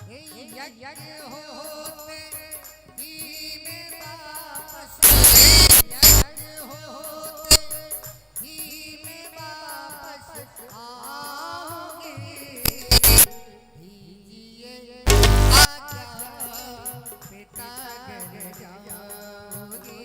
यज्ञ होते ही में वापस आओगे दीजिए आज्ञा पिता घर जाओगे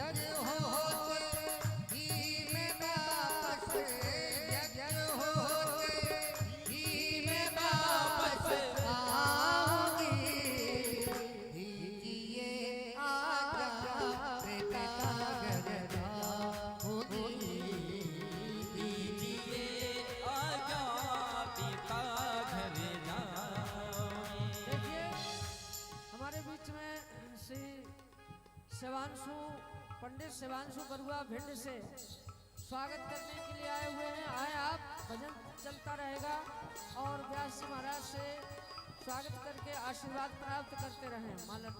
यज्ञ होते ही में वापस यज्ञ होते ही में वापस आओगे दीजिए आज्ञा पिता घर जाओगे दीजिए आज्ञा पिता घर जाओगे। देखिए हमारे बीच में श्री शिवांशु पंडित शिवांशु बरुआ भिंड से स्वागत करने के लिए आए हुए हैं। आए आप, भजन चलता रहेगा और व्यास जी महाराज से स्वागत करके आशीर्वाद प्राप्त करते रहें। माला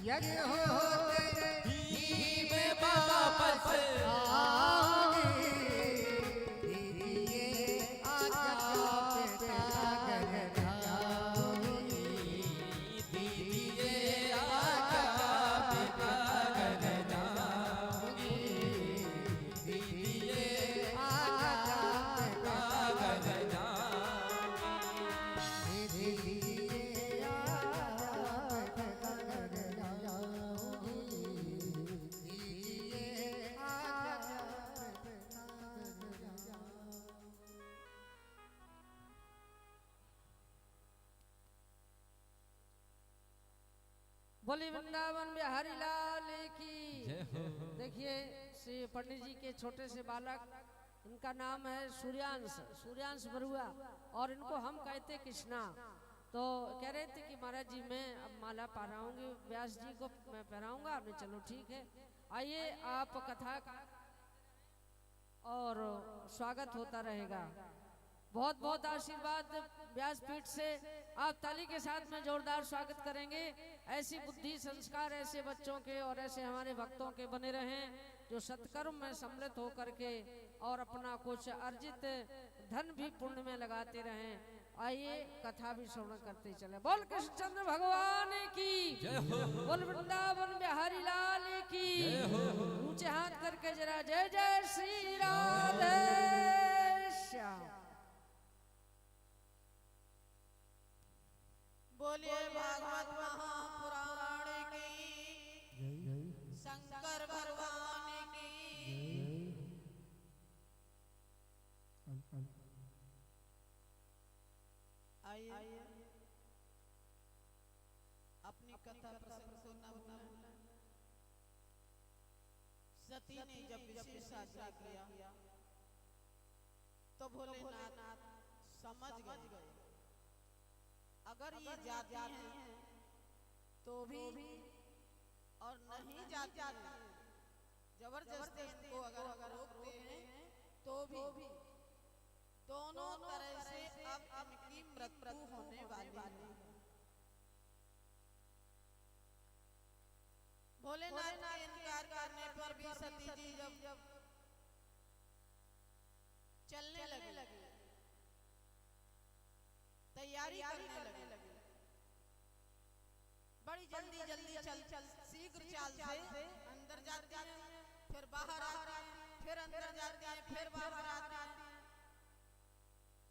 यज्ञ होते ही बोली वृंदावन बिहारी लाल की। जय हो। देखिए श्री पंडित जी के छोटे से बालक, इनका नाम है सूर्यांश बरुआ, और इनको हम कहते कृष्णा। तो कह रहे थे कि महाराज जी मैं अब माला पहराऊंगी, व्यास जी को मैं पहराऊंगा। आपने चलो ठीक है, आइए आप कथा और स्वागत होता रहेगा। बहुत बहुत आशीर्वाद व्यासपीठ से। आप ताली के साथ में जोरदार स्वागत करेंगे। ऐसी बुद्धि संस्कार ऐसे बच्चों के और ऐसे हमारे भक्तों के बने रहें जो सत्कर्म में सम्मिलित होकर के और अपना कुछ अर्जित धन भी पुण्य में लगाते रहें। आइए कथा भी श्रवण करते चले। बोल कृष्णचंद्र भगवान की जय हो। बोल वृंदावन बिहारी लाल की। ऊंचे हाथ करके जरा जय जय श्री राधे श्याम। बोलिए भागवत महापुराण की, शंकर भगवान की। आइए अपनी कथा प्रसंग को न भूलें। सती ने जब विशेष आज्ञा किया तो भोलेनाथ समझ गए अगर ये जाती हैं तो भी और नहीं जाती हैं, जबरदस्ती इनको अगर रोकते हैं तो भी दोनों तरह से अब इनकी मृत्यु होने वाली है। भोलेनाथ के इनकार करने पर भी सती जी जब चलने लगे, तैयारी करने लगे, बड़ी जल्दी चल शीघ्र चाल से अंदर जाते हैं, फिर बाहर आते हैं, फिर अंदर जाते हैं, फिर बाहर आते हैं।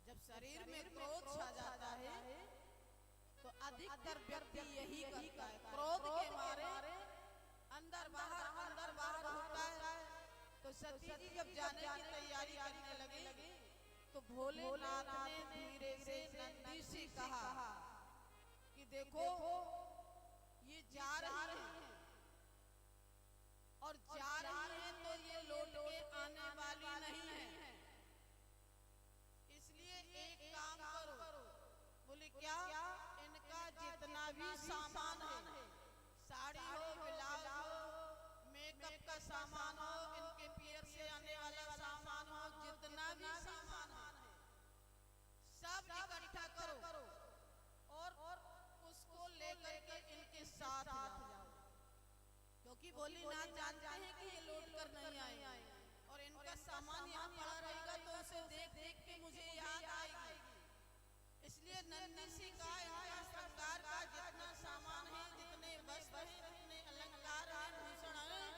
जब शरीर में क्रोध छा जाता है तो अधिकतर व्यक्ति यही करता है, क्रोध के मारे अंदर बाहर होता है। तो सती जी जब जाने की तैयारी करने लगी तो भोलेनाथ ने धीरे से नंदी से कहा कि देखो ये जा रही है और जा रही है तो ये लौट के आने वाली नहीं है, इसलिए एक काम करो। बोले क्या? इनका जितना भी सामान है, साड़ी हो, ब्लाउज हो, मेकअप का सामान हो, इनके पियर से आने वाला सामान हो, जितना भी सामान है सब इकट्ठा करो और उसको लेकर के इनके साथ जाओ, क्योंकि भोलेनाथ जानते हैं कि ये लौट कर नहीं आए और इनका सामान यहाँ पड़ा रहेगा तो उसे देख देख के मुझे याद आएगी। इसलिए नंदी से कहा इनका श्रृंगार का जितना सामान है, जितने वस्त्र हैं, जितने अलंकार हैं, भूषण हैं,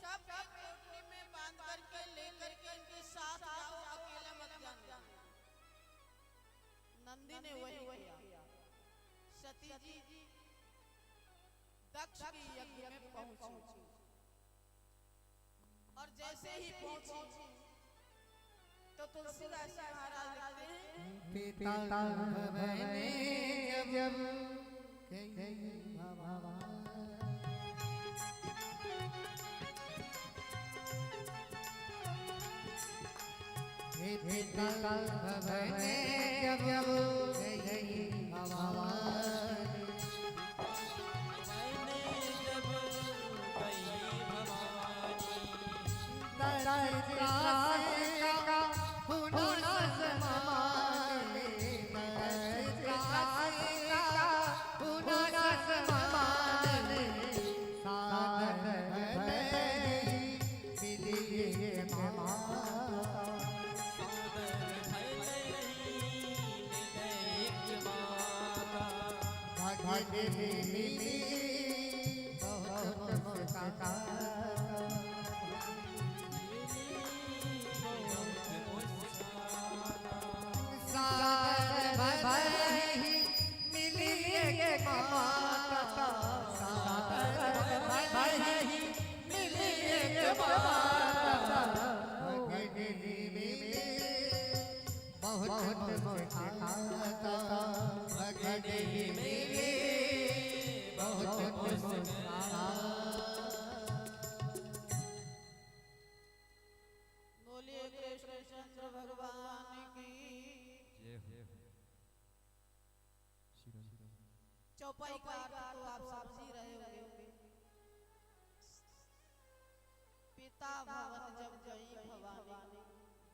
सब एक कोठरी में बांध करके लेकर के इनके साथ जाओ, अकेला मत जाना। नंदी ने वही किया। सती जी दक्ष की यज्ञ में पहुंची और जैसे ही पहुंची तो तुलसीदास महाराज लिखते हैं, पिता भवने जब कही भगवान, पिता भवने जब कही भगवान, मैंने जब गई भवानी, का हुनर समाने, का हुनर समाने, सागर भले मिलिए माता, सादर भले मिले एक माता, भगत मिली बहुत मुस्काता, सागर भले मिलिए माता, सागर भले मिलिए माता, भगत मिली बहुत मुस्काता, भगत मिली बहुत चौपाई का अर्थ तो आप समझ ही रहे होंगे। पिता भवन जब गई भवानी,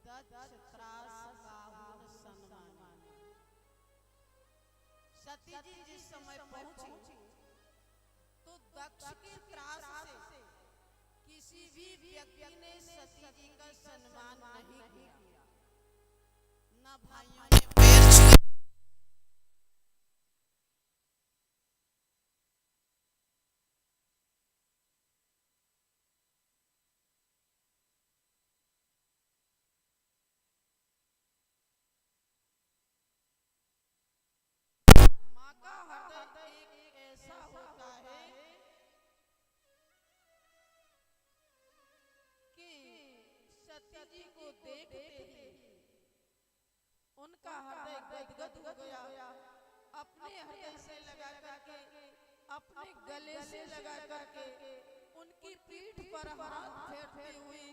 दक्ष त्रास काहुन सन्मानी। सती जी जिस समय पहुंची तो दक्ष के त्रास से किसी भी व्यक्ति ने सती जी का सम्मान नहीं किया, न भाइयों ने पैर छुए। माँ का हृदय एक ऐसा होता है कि सती जी को देखते ही उनका हृदय गदगद हो गया। अपने हृदय से लगा करके, अपने गले से लगा करके उनकी पीठ पर हाथ फेरते हुए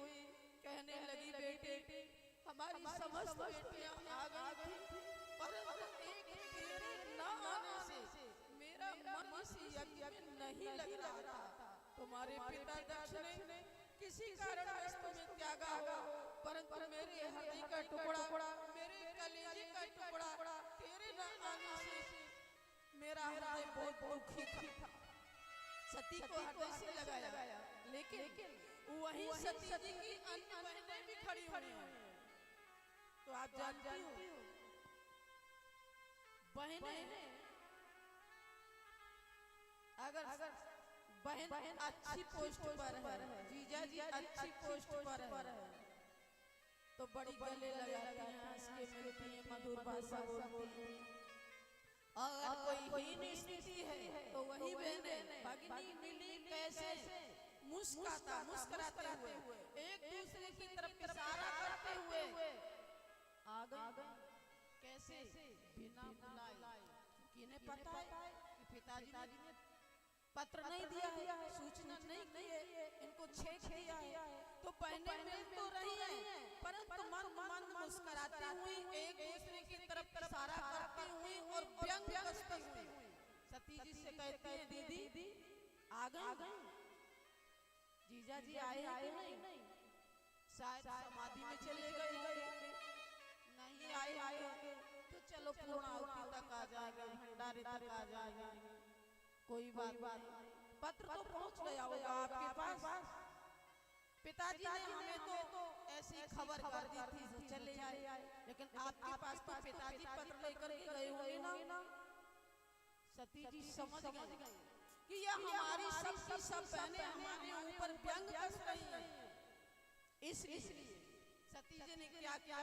कहने लगी, बेटे हमारी समस्त बेटियां आ गई थी, परंतु एक तेरे न आने से मेरा मन इस यज्ञ में नहीं लग रहा था। तुम्हारे पिता दक्ष ने किसी कारण तुम्हें त्यागा हो, परंतु मेरे हृदय का टुकड़ा, मेरे कलेजे का टुकड़ा तेरे न आने से मेरा हृदय बहुत दुखी था। सती को हृदय से लगाया, लेकिन वहीं सती जी की अन्य बहनें भी खड़ी हुई हैं। तो आप जानती हो बहनें अगर बहन अच्छी पोस्ट पर है, जीजा जी अच्छी पोस्ट पर है, तो बड़ी गले लगाती हैं, हंस के मिलती हैं, मधुर भाषा बोलती हैं। और कोई हीन स्थिति है तो वही बहनें भगिनी मिली कैसे मुस्कुराते हुए एक दूसरे की तरफ इशारा करते हुए आ गए। कैसे? बिना बुलाए, क्योंकि इन्हें पता है कि पिताजी ने पत्र नहीं दिया है, सूचना नहीं की है, इनको छेक दिया है। तो बहनें मिल तो रही हैं, परंतु मन मुस्कुराती हुई एक दूसरे की तरफ इशारा करती हुई और व्यंग कसती हुई सती जी से कहती है, दीदी आ गए? जीजा जी आए नहीं? शायद समाधि में चले गए होंगे, नहीं आए होंगे तो चलो पूर्णाहुति तक आ जाएगा, भंडारे तक आ जाएगा, कोई बात नहीं। पत्र तो पहुंच गया होगा आपके पास। पिताजी ने हमें तो ऐसी खबर कर दी थी तो चले आए, लेकिन आपके पास तो पिताजी पत्र लेकर के गए होंगे ना। सती जी समझ गई कि यह हमारी सब बहनें हमारे ऊपर व्यंग कस रही हैं। इसलिए सती जी ने क्या किया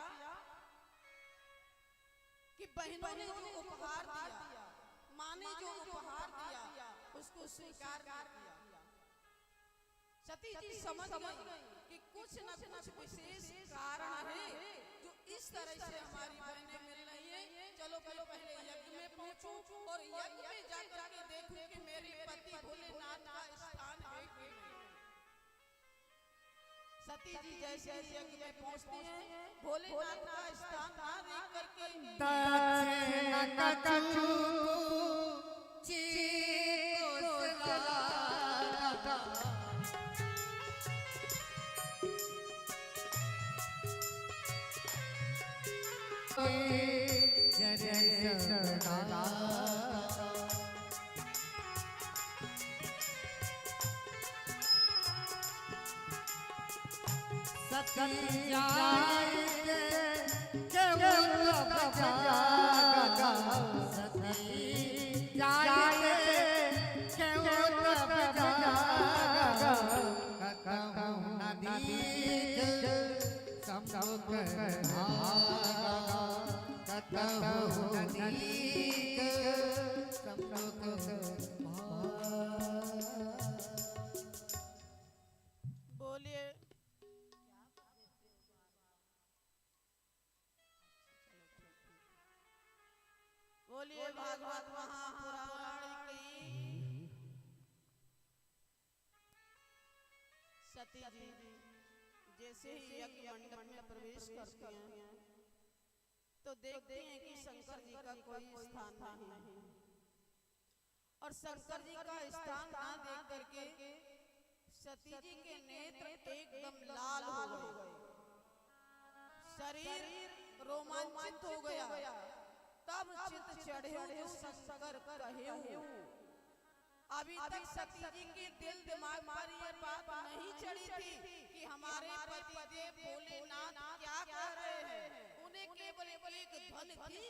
कि बहनों ने जो उपहार दिया, माँ ने जो उपहार दिया, उसको स्वीकार कर दिया। सती जी समझ गई कि कुछ न कुछ विशेष कारण है जो इस तरह से हमारी बहनें मिल रही हैं। चलो पहले यज्ञ में पहुंचूं और यज्ञ में जाकर के देखूं कि मेरे पति भोलेनाथ का स्थान है कि नहीं। सती जी जैसे यज्ञ में पहुंचती हैं, भोलेनाथ का स्थान ना देख करके बोलिए भागवत महापुराण की। सती जी जैसे ही यज्ञ मंडप में प्रवेश करती हैं तो देखते हैं कि शंकर जी का कोई स्थान नहीं, और शंकर जी का स्थान ना देख करके सती जी के नेत्र एकदम लाल हो गए, शरीर रोमांचित हो गया। तब चित चढ़े जो शंकर कहे, अभी तक सती जी के दिल दिमाग पर ये बात नहीं चढ़ी थी कि हमारे पतिदेव भोलेनाथ क्या कह रहे हैं। उन्हें केवल एक धन थी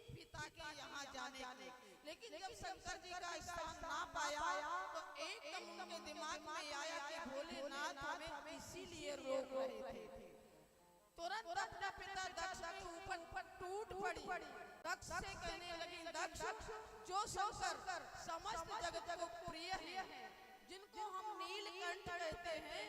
पिता के यहाँ जाने की, लेकिन जब शंकर जी का स्थान ना पाया तो एकदम उनके दिमाग में आया कि भोलेनाथ हमें इसीलिए रोक रहे थे। तुरंत अपना पिता दक्ष के ऊपर टूट पड़ी। दक्ष से कहने लगी, दक्ष जो शंकर समस्त जगत को प्रिय है, जिनको हम नीलकंठ कहते हैं,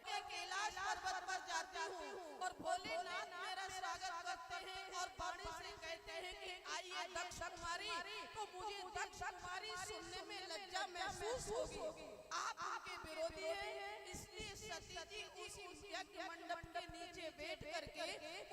मैं कैलाश पर्वत पर जाती हूँ और भोलेनाथ मेरा स्वागत करते हैं और वाणी से कहते हैं कि आइए दक्ष कुमारी, तो मुझे दक्ष कुमारी सुनने में लज्जा महसूस होगी। आप उनके विरोधी हैं, इसलिए सती जी उसी यज्ञ मंडप के नीचे बैठ करके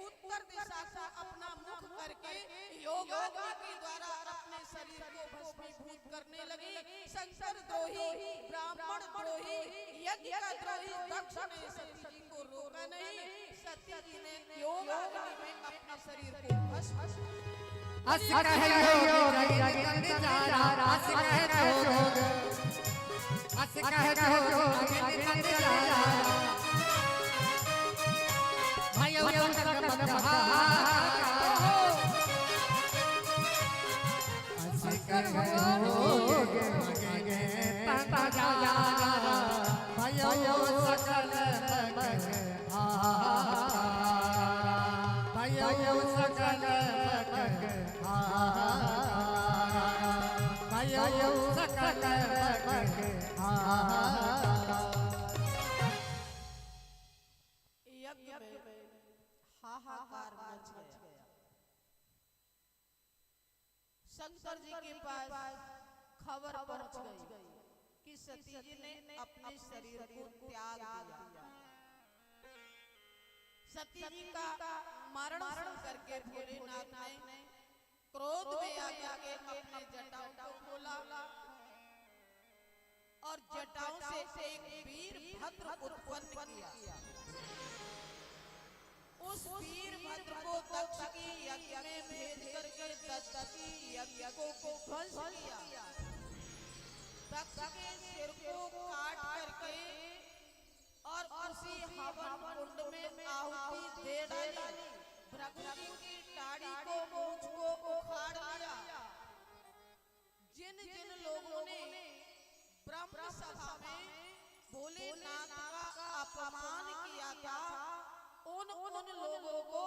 उत्तर दिशा को अपना मुख करके योगाग्नि के द्वारा अपने शरीर को भस्मीभूत करने लगी। शंकर द्रोही, ब्राह्मण द्रोही, यज्ञ का द्रोही दक्ष ने सती जी को रोका नहीं। सती जी ने योगाग्नि में अपने शरीर को भस्म अस कहे योगी जगत जारा, अस कहे योगी, अस कहे योगी जगत जारा, भयो सकल महा, अस कहे योगी जगत जारा, भयो सकल महा, भयो सकल यज्ञ में हाहाकार मच गया। शंकर जी के पास खबर पहुंच गई कि सती जी ने अपने शरीर को त्याग दिया। सती जी का मरण करके भोलेनाथ ने क्रोध में आकर के अपने जटाओं को खोला और जटाओं से एक वीरभद्र उत्पन्न किया। उस वीरभद्र को दक्ष की यज्ञ में भेज करके दत्त की यज्ञ को ध्वंस किया। दक्ष के सिर को काट करके और उसी हवन कुंड में आहुति दे डाली। भृगु की टाड़ी को मूंछ को उखाड़ लिया। जिन जिन लोगों ने ब्रह्म सभा में भोलेनाथ का अपमान किया था, उन लोगों को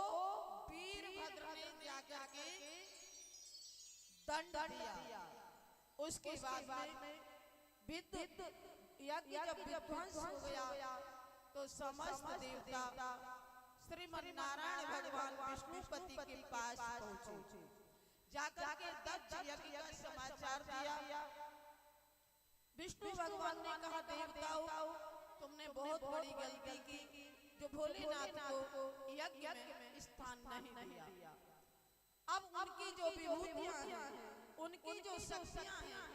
वीरभद्र ने जाकर के दंड दिया। उसके बाद में विद्युत यज्ञ जब विध्वंस हो गया तो समस्त देवता श्रीमन नारायण भगवान विष्णुपति के पास पहुंचे। जाकर के दक्ष यज्ञ का समाचार दिया। विष्णु भगवान ने कहा, देवताओं तुमने बहुत बड़ी गलती की जो भोलेनाथ को यज्ञ में स्थान नहीं दिया। अब उनकी जो विभूतियां हैं, उनकी जो शक्तियां हैं,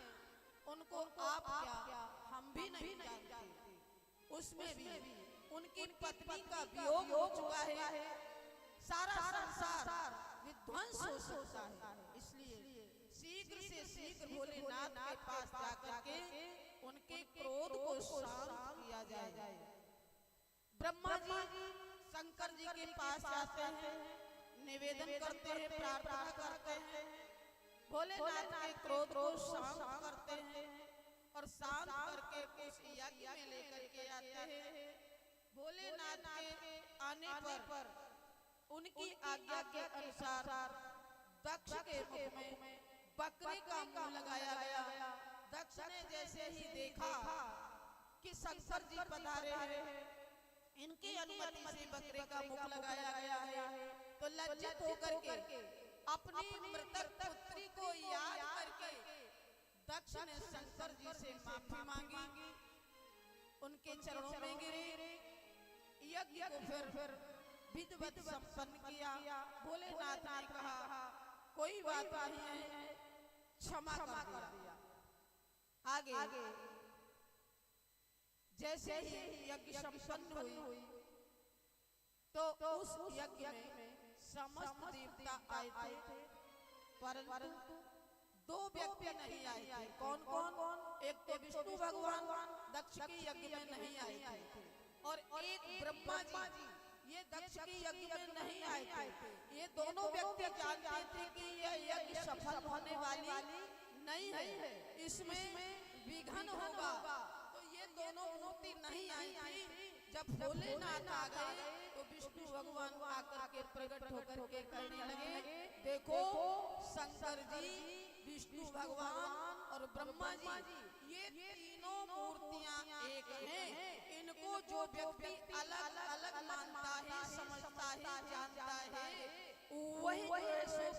उनको आप क्या हम भी नहीं जानते। उसमें भी उनकी पत्नी का वियोग हो चुका है, सारा संसार विध्वंस हो चुका है। इसलिए शीघ्र से शीघ्र भोलेनाथ के पास जाकर के उनके क्रोध को शांत किया जाए। ब्रह्मा जी शंकर जी के पास आते हैं, निवेदन करते हैं, प्रार्थना करते हैं, भोलेनाथ के क्रोध को शांत करते हैं और शांत करके उस यज्ञ में लेकर के आते हैं। भोलेनाथ के आने पर उनकी आज्ञा के अनुसार दक्ष के मुख में बकरी का मुंह लगाया गया। दक्ष ने जैसे ही देखा कि शंकर जी पधारे हैं, इनकी अनुमति से बकरी का मुख लगाया गया है, तो लज्जित होकर के अपनी मृतक पुत्री को याद करके दक्ष ने शंकर जी से माफी मांगी, उनके चरणों में गिरे, यज्ञ को फिर विधिवत संपन्न किया। भोलेनाथ ने कहा, कोई बात नहीं है, क्षमा कर दिया। आगे जैसे ही यज्ञ संपन्न हुई तो उस यज्ञ में समस्त देवता आए थे, परंतु दो व्यक्ति नहीं आए थे। कौन कौन? एक तो विष्णु भगवान दक्ष के यज्ञ में नहीं आए थे, और एक ब्रह्मा जी ये दक्ष के यज्ञ में नहीं आए थे। ये दोनों व्यक्ति जानते थे कि यह यज्ञ सफल होने वाली नहीं है, इसमें विघ्न होगा। तो ये दोनों मूर्ति नहीं आई थी। जब भोलेनाथ आ गए तो विष्णु भगवान आकर के प्रकट होकर के कहने लगे, देखो शंकर जी, विष्णु भगवान और ब्रह्मा जी ये तीनों मूर्तियां एक हैं। इनको जो व्यक्ति अलग अलग मानता है, समझता है, जानता है, वही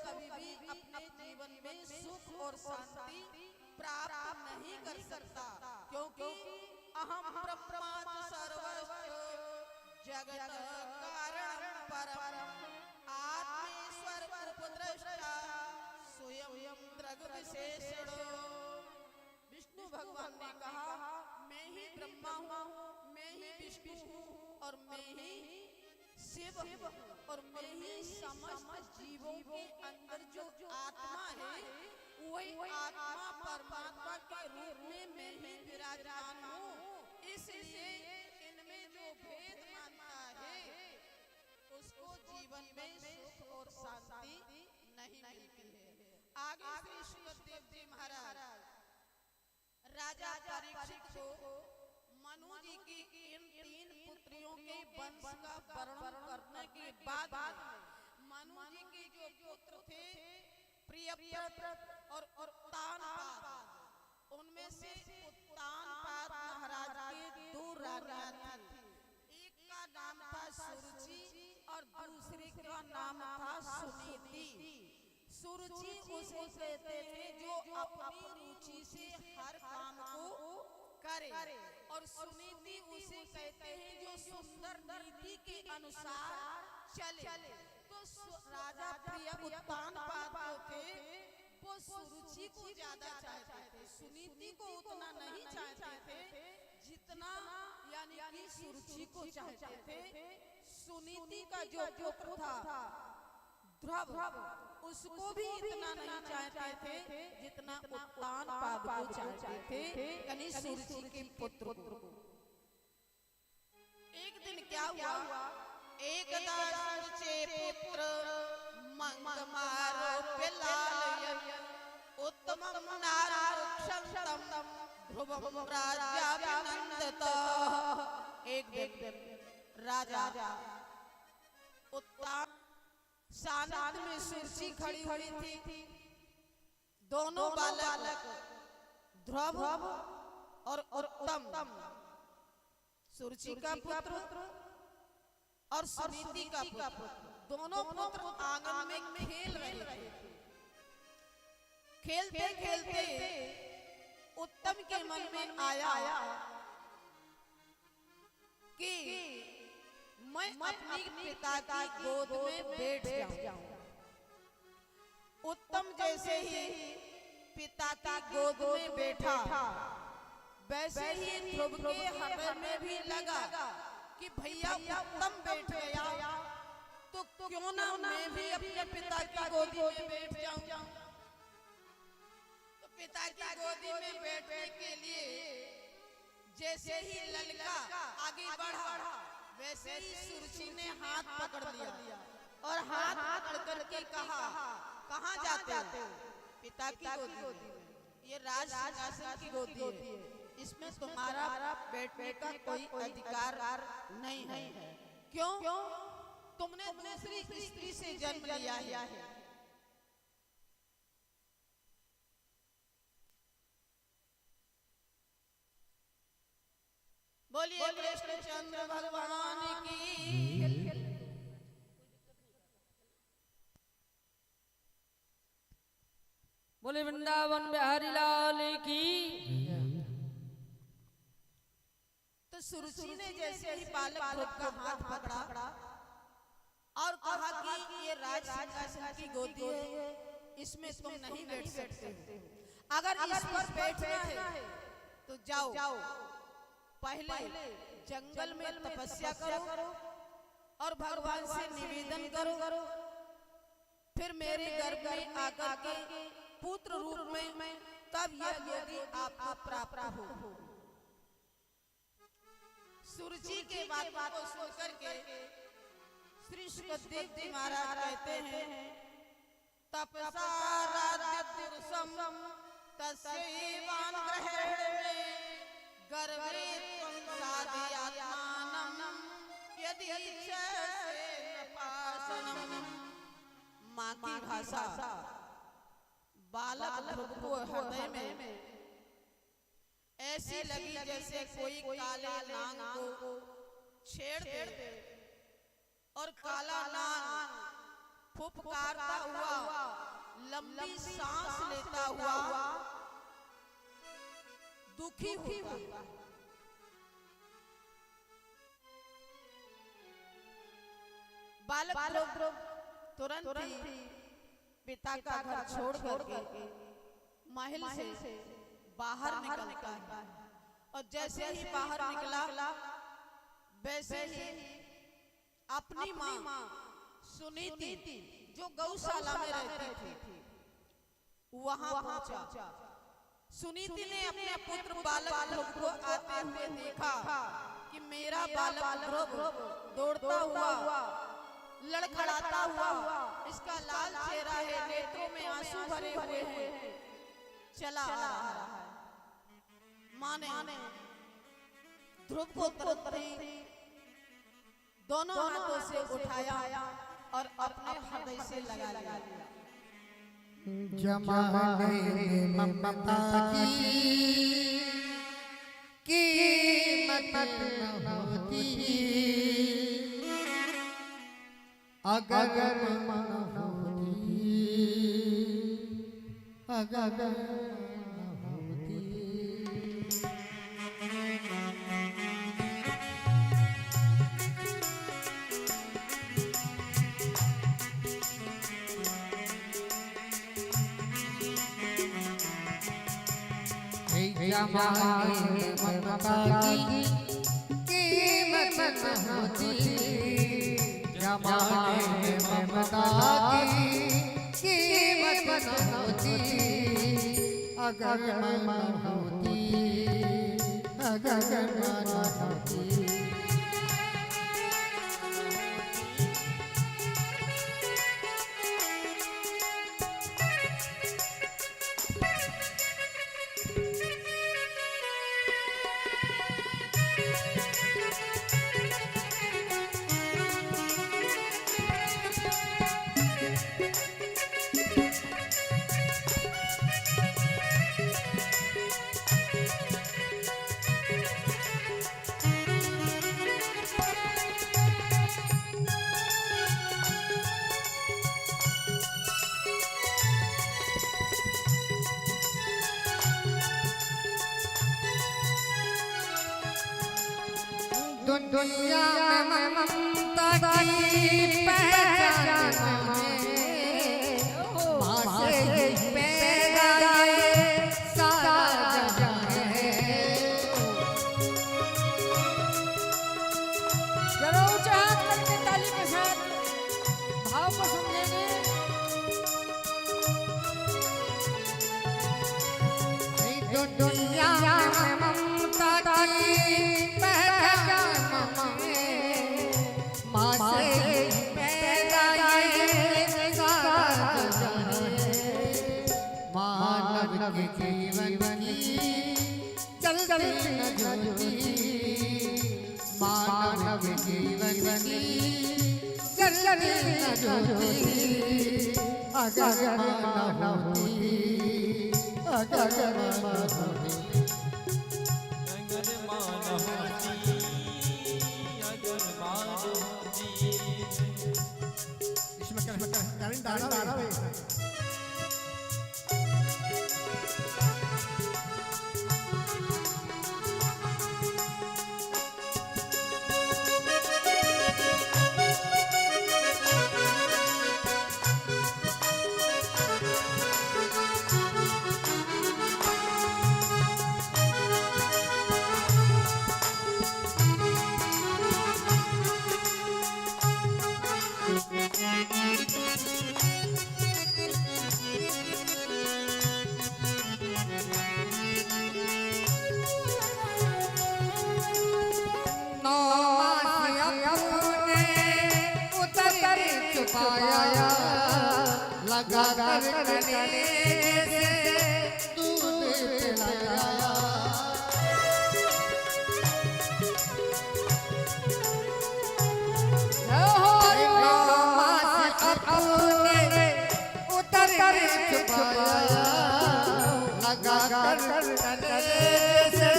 कभी भी अपने जीवन में सुख और शांति प्राप्त नहीं कर सकता, क्योंकि अहम ब्रह्मा सर्वस्य जगत कारण परम आत्मेश्वर उपद्रष्टा स्वयं द्रग विशेषणो। विष्णु भगवान ने कहा, मैं ही ब्रह्मा हूँ, मैं ही विष्णु हूँ, और मैं ही शिव हूँ, और मैं ही समस्त जीवों के अंदर जो आत्मा है वही आत्मा परमात्मा के रूप में मैं ही विराजमान हूँ। इसलिए इनमें जो भेद मानता है उसको जीवन में सुख और शांति नहीं मिलती है। आगे श्री सुखदेव जी महाराज राजा परीक्षित को मनु जी की इन तीन पुत्रियों के वंश का वर्णन करने के बाद मनु जी के जो पुत्र थे प्रियव्रत और उत्तानपाद, उनमें से उत्तानपाद महाराज के दो रानियां थी। एक का नाम था सुरुचि और दूसरे का नाम था सुनीति। सुरुचि उसे कहते थे जो अपनी रुचि से हर काम को करे, और सुनीति उसे कहते हैं जो सुंदर नीति के अनुसार चले। तो राजा प्रिय उत्तानपाद थे वो सुरुचि को ज्यादा चाहते थे, सुनीति को उतना नहीं चाहते थे जितना यानी कि सुरुचि को चाहते थे। सुनीति का जो पुत्र था ध्रुव, उसको भी इतना नहीं चाहते थे जितना उत्तानपाद को चाहते थे, यानी सुरुचि के पुत्र को। एक दिन क्या हुआ, एक दासुचे पुत्र मंगमारो पिलालयन उत्तमं नाराक्षसं ध्रुवं राज्याभिनंदत। एक दिन राजा उत्तान सानिध्य में सुरुचि खड़ी हुई थी। दोनों बालक ध्रुव और उत्तम, सुरुचि का पुत्र और सुनीति का पुत्र, दोनों पुत्र आंगन में खेल रहे थे। खेलते खेलते उत्तम के मन में आया कि मैं अपनी पिता की गोद में बैठ जाऊं। उत्तम जैसे ही पिता की गोद में बैठा, वैसे ही ध्रुव के हृदय में भी लगा कि भैया उत्तम बैठ गया तो क्यों ना मैं भी अपने पिता की गोदी में बैठ जाऊं। तो पिता की गोदी में बैठने के लिए जैसे ही ललका आगे बढ़ा, वैसे ही सुरुचि ने हाथ पकड़ लिया और हाथ पकड़ करके कहा, कहाँ जाते हो? पिता की गोदी में। ये राज सिंहासन की गोदी है, इसमें तुम्हारा बैठने का कोई अधिकार नहीं है। क्यों? तुमने दूसरी स्त्री से जन्म लिया है। बोलिए कृष्णचंद्र भगवान की। बोले वृंदावन बिहारी लाल की। तो सुरुचि ने जैसे ही बालक ध्रुव का हाथ पकड़ा और कहा कि ये राज सिंहासन की गोदी है, इसमें तुम नहीं बैठ सकते हो। अगर इस पर बैठना है तो जाओ पहले जंगल में तपस्या करो और भगवान से निवेदन करो, फिर मेरे गर्भ में आकर के पुत्र रूप में तब यह योगी आपको प्राप्त हो। सूर्य के बात को सुनकर के श्री सुखदेव जी महाराज कहते हैं तपसा राज्यपुरुषम तस्यैवान ग्रहणे गर्भे त्वं साधयात्मानं यदि इच्छसे न पाशनम्। माँ की भाषा बालक ध्रुव को हृदय में ऐसी लगी जैसे कोई काले नाग को छेड़ दे और काला नाग फुफकारता हुआ लंबी सांस लेता हुआ दुखी हुआ। बालक ध्रुव तुरंत ही पिता का घर छोड़ करके महल से बाहर निकलता है और जैसे ही बाहर निकला वैसे ही अपनी माँ सुनीति जो गौशाला में रहती थी वहां पहुंचा। सुनीति ने अपने पुत्र बालक ध्रुव को आते हुए देखा कि मेरा बालक ध्रुव दौड़ता हुआ लड़खड़ाता हुआ, इसका लाल चेहरा है, नेत्रों में आंसू भरे हुए हैं, चला आ रहा है। माँ ने ध्रुव को तुरंत ही दोनों हाथों से उठाया और अपने हृदय से लगा लिया। जमाने में ममता की कीमत न होती अगर न होती, अगर न होती। जमाने में ममता की कीमत न होती, जमाने में ममता की कीमत न होती अगर न होती, अगर न होती। दुनिया में ममता की पहचान माँ से पैदा ये सारा जहां है। जरा ऊंचा हाथ करके ताली के साथ भाव को समझेंगे। दुनिया में ममता की माँ से पैदा ये सारा जहां है। मानव के जीवन की चलती न ज्योति, मानव के जीवन की चलती न ज्योति अगर न होती, अगर न होती। छुपाया लगा कर कने से दूध पिलाया अपने उतर कर छुपाया लगा कर कने से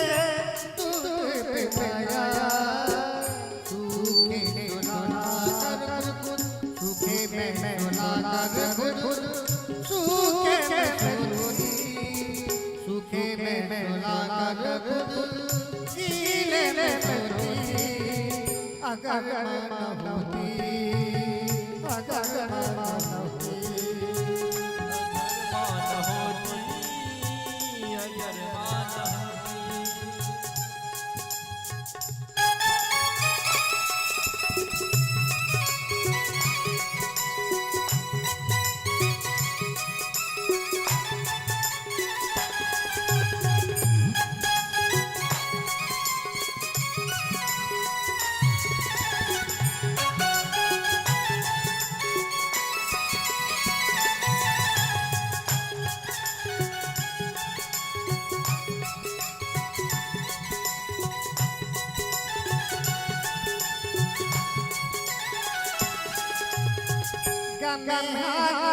दूध पिलाया सूखे में डुला कर खुद सूखे में डुला कर खुद सूखे में सूखे में डुला कर खुद गीले में अगर न होती अगर न होती अगर माँ होती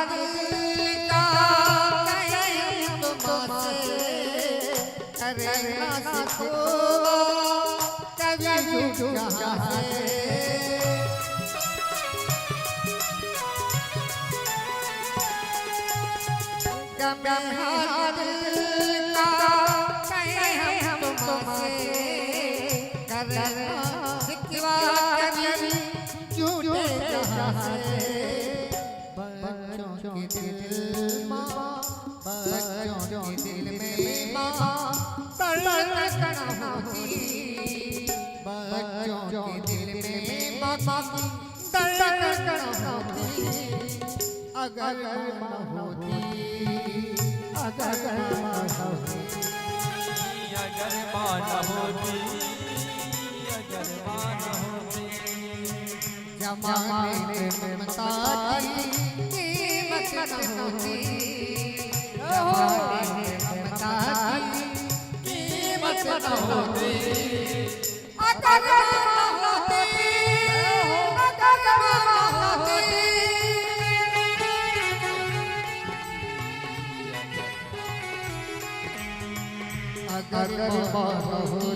अगर माँ होती अगर माँ न होती अगर माँ न होती जमाने में ममता की कीमत न होती जमाने में ममता की कीमत न होती अगर माँ होती अगर माँ होती अगर माँ होती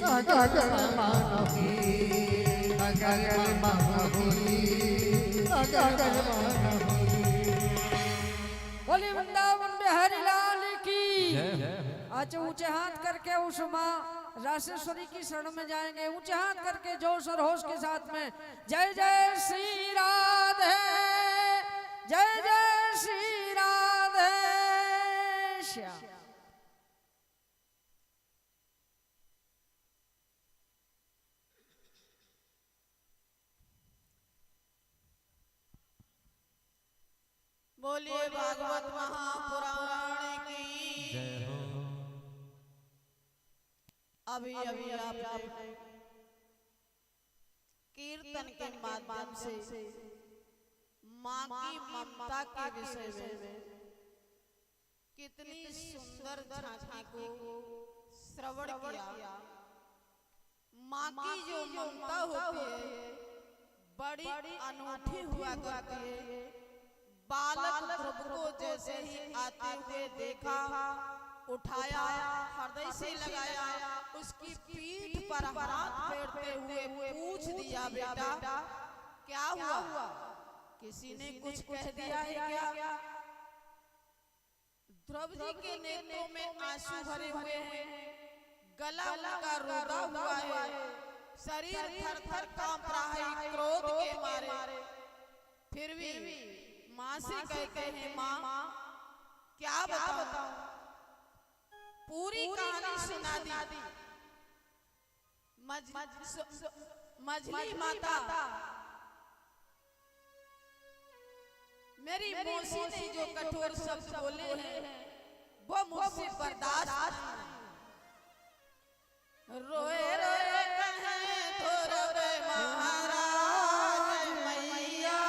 अगर माँ होती अगर माँ होती अगर माँ होती बोली वृंदावन बिहारी लाल की आज ऊंचे हाथ करके उस माँ रासेश्वरी की शरण में जाएंगे। ऊंचे हाथ करके जोश और होश के साथ में जय जय श्री राधे जय जय श्री राधे श्याम। बोलिए भागवत महापुराण की जय हो। अभी अभी आपने कीर्तन के माध्यम से माँ की ममता के विषय में कितनी सुंदर झांकी को श्रवण किया। माँ की जो ममता होती है बड़ी अनूठी हुआ करती है। बालक ध्रुव को जैसे ही आते हुए देखा उठाया हृदय से लगाया उसकी पीठ पर हाथ फेरते हुए पूछ दिया बेटा क्या हुआ किसी ने कुछ कह दिया है क्या। ध्रुव जी के नेत्रों में आंसू भरे हुए हैं गला उनका रोदा हुआ है शरीर थर थर कांप रहा है क्रोध के मारे। फिर भी माँ से कहते हैं माँ क्या बताऊं पूरी कहानी सुना दी। मझली माता मेरी मौसी ने जो कठोर शब्द बोले हैं वो मुझसे बर्दाश्त नहीं। रोए रोए कहे तो रोए महाराज मैया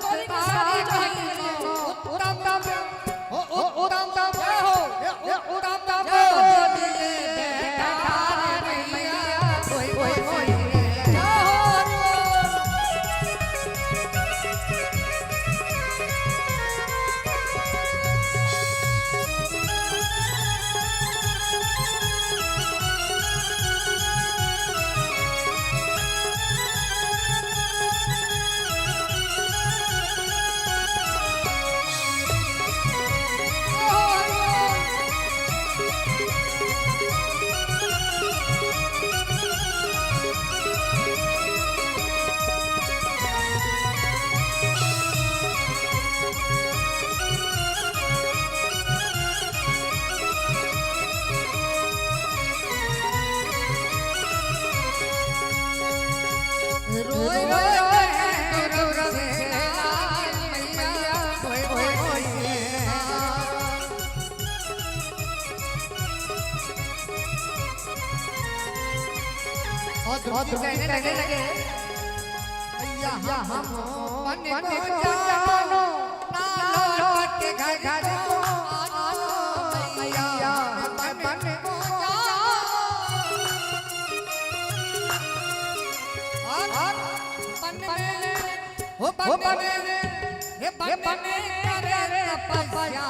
कोली के साथ चाहिए उत्तम उत्तम जय हो उत्तम बोलिए बेटा मैया कोई कहने लगे यहाँ हम मन को जानो ना लौट के घर मैया मन को बने करे तपस्या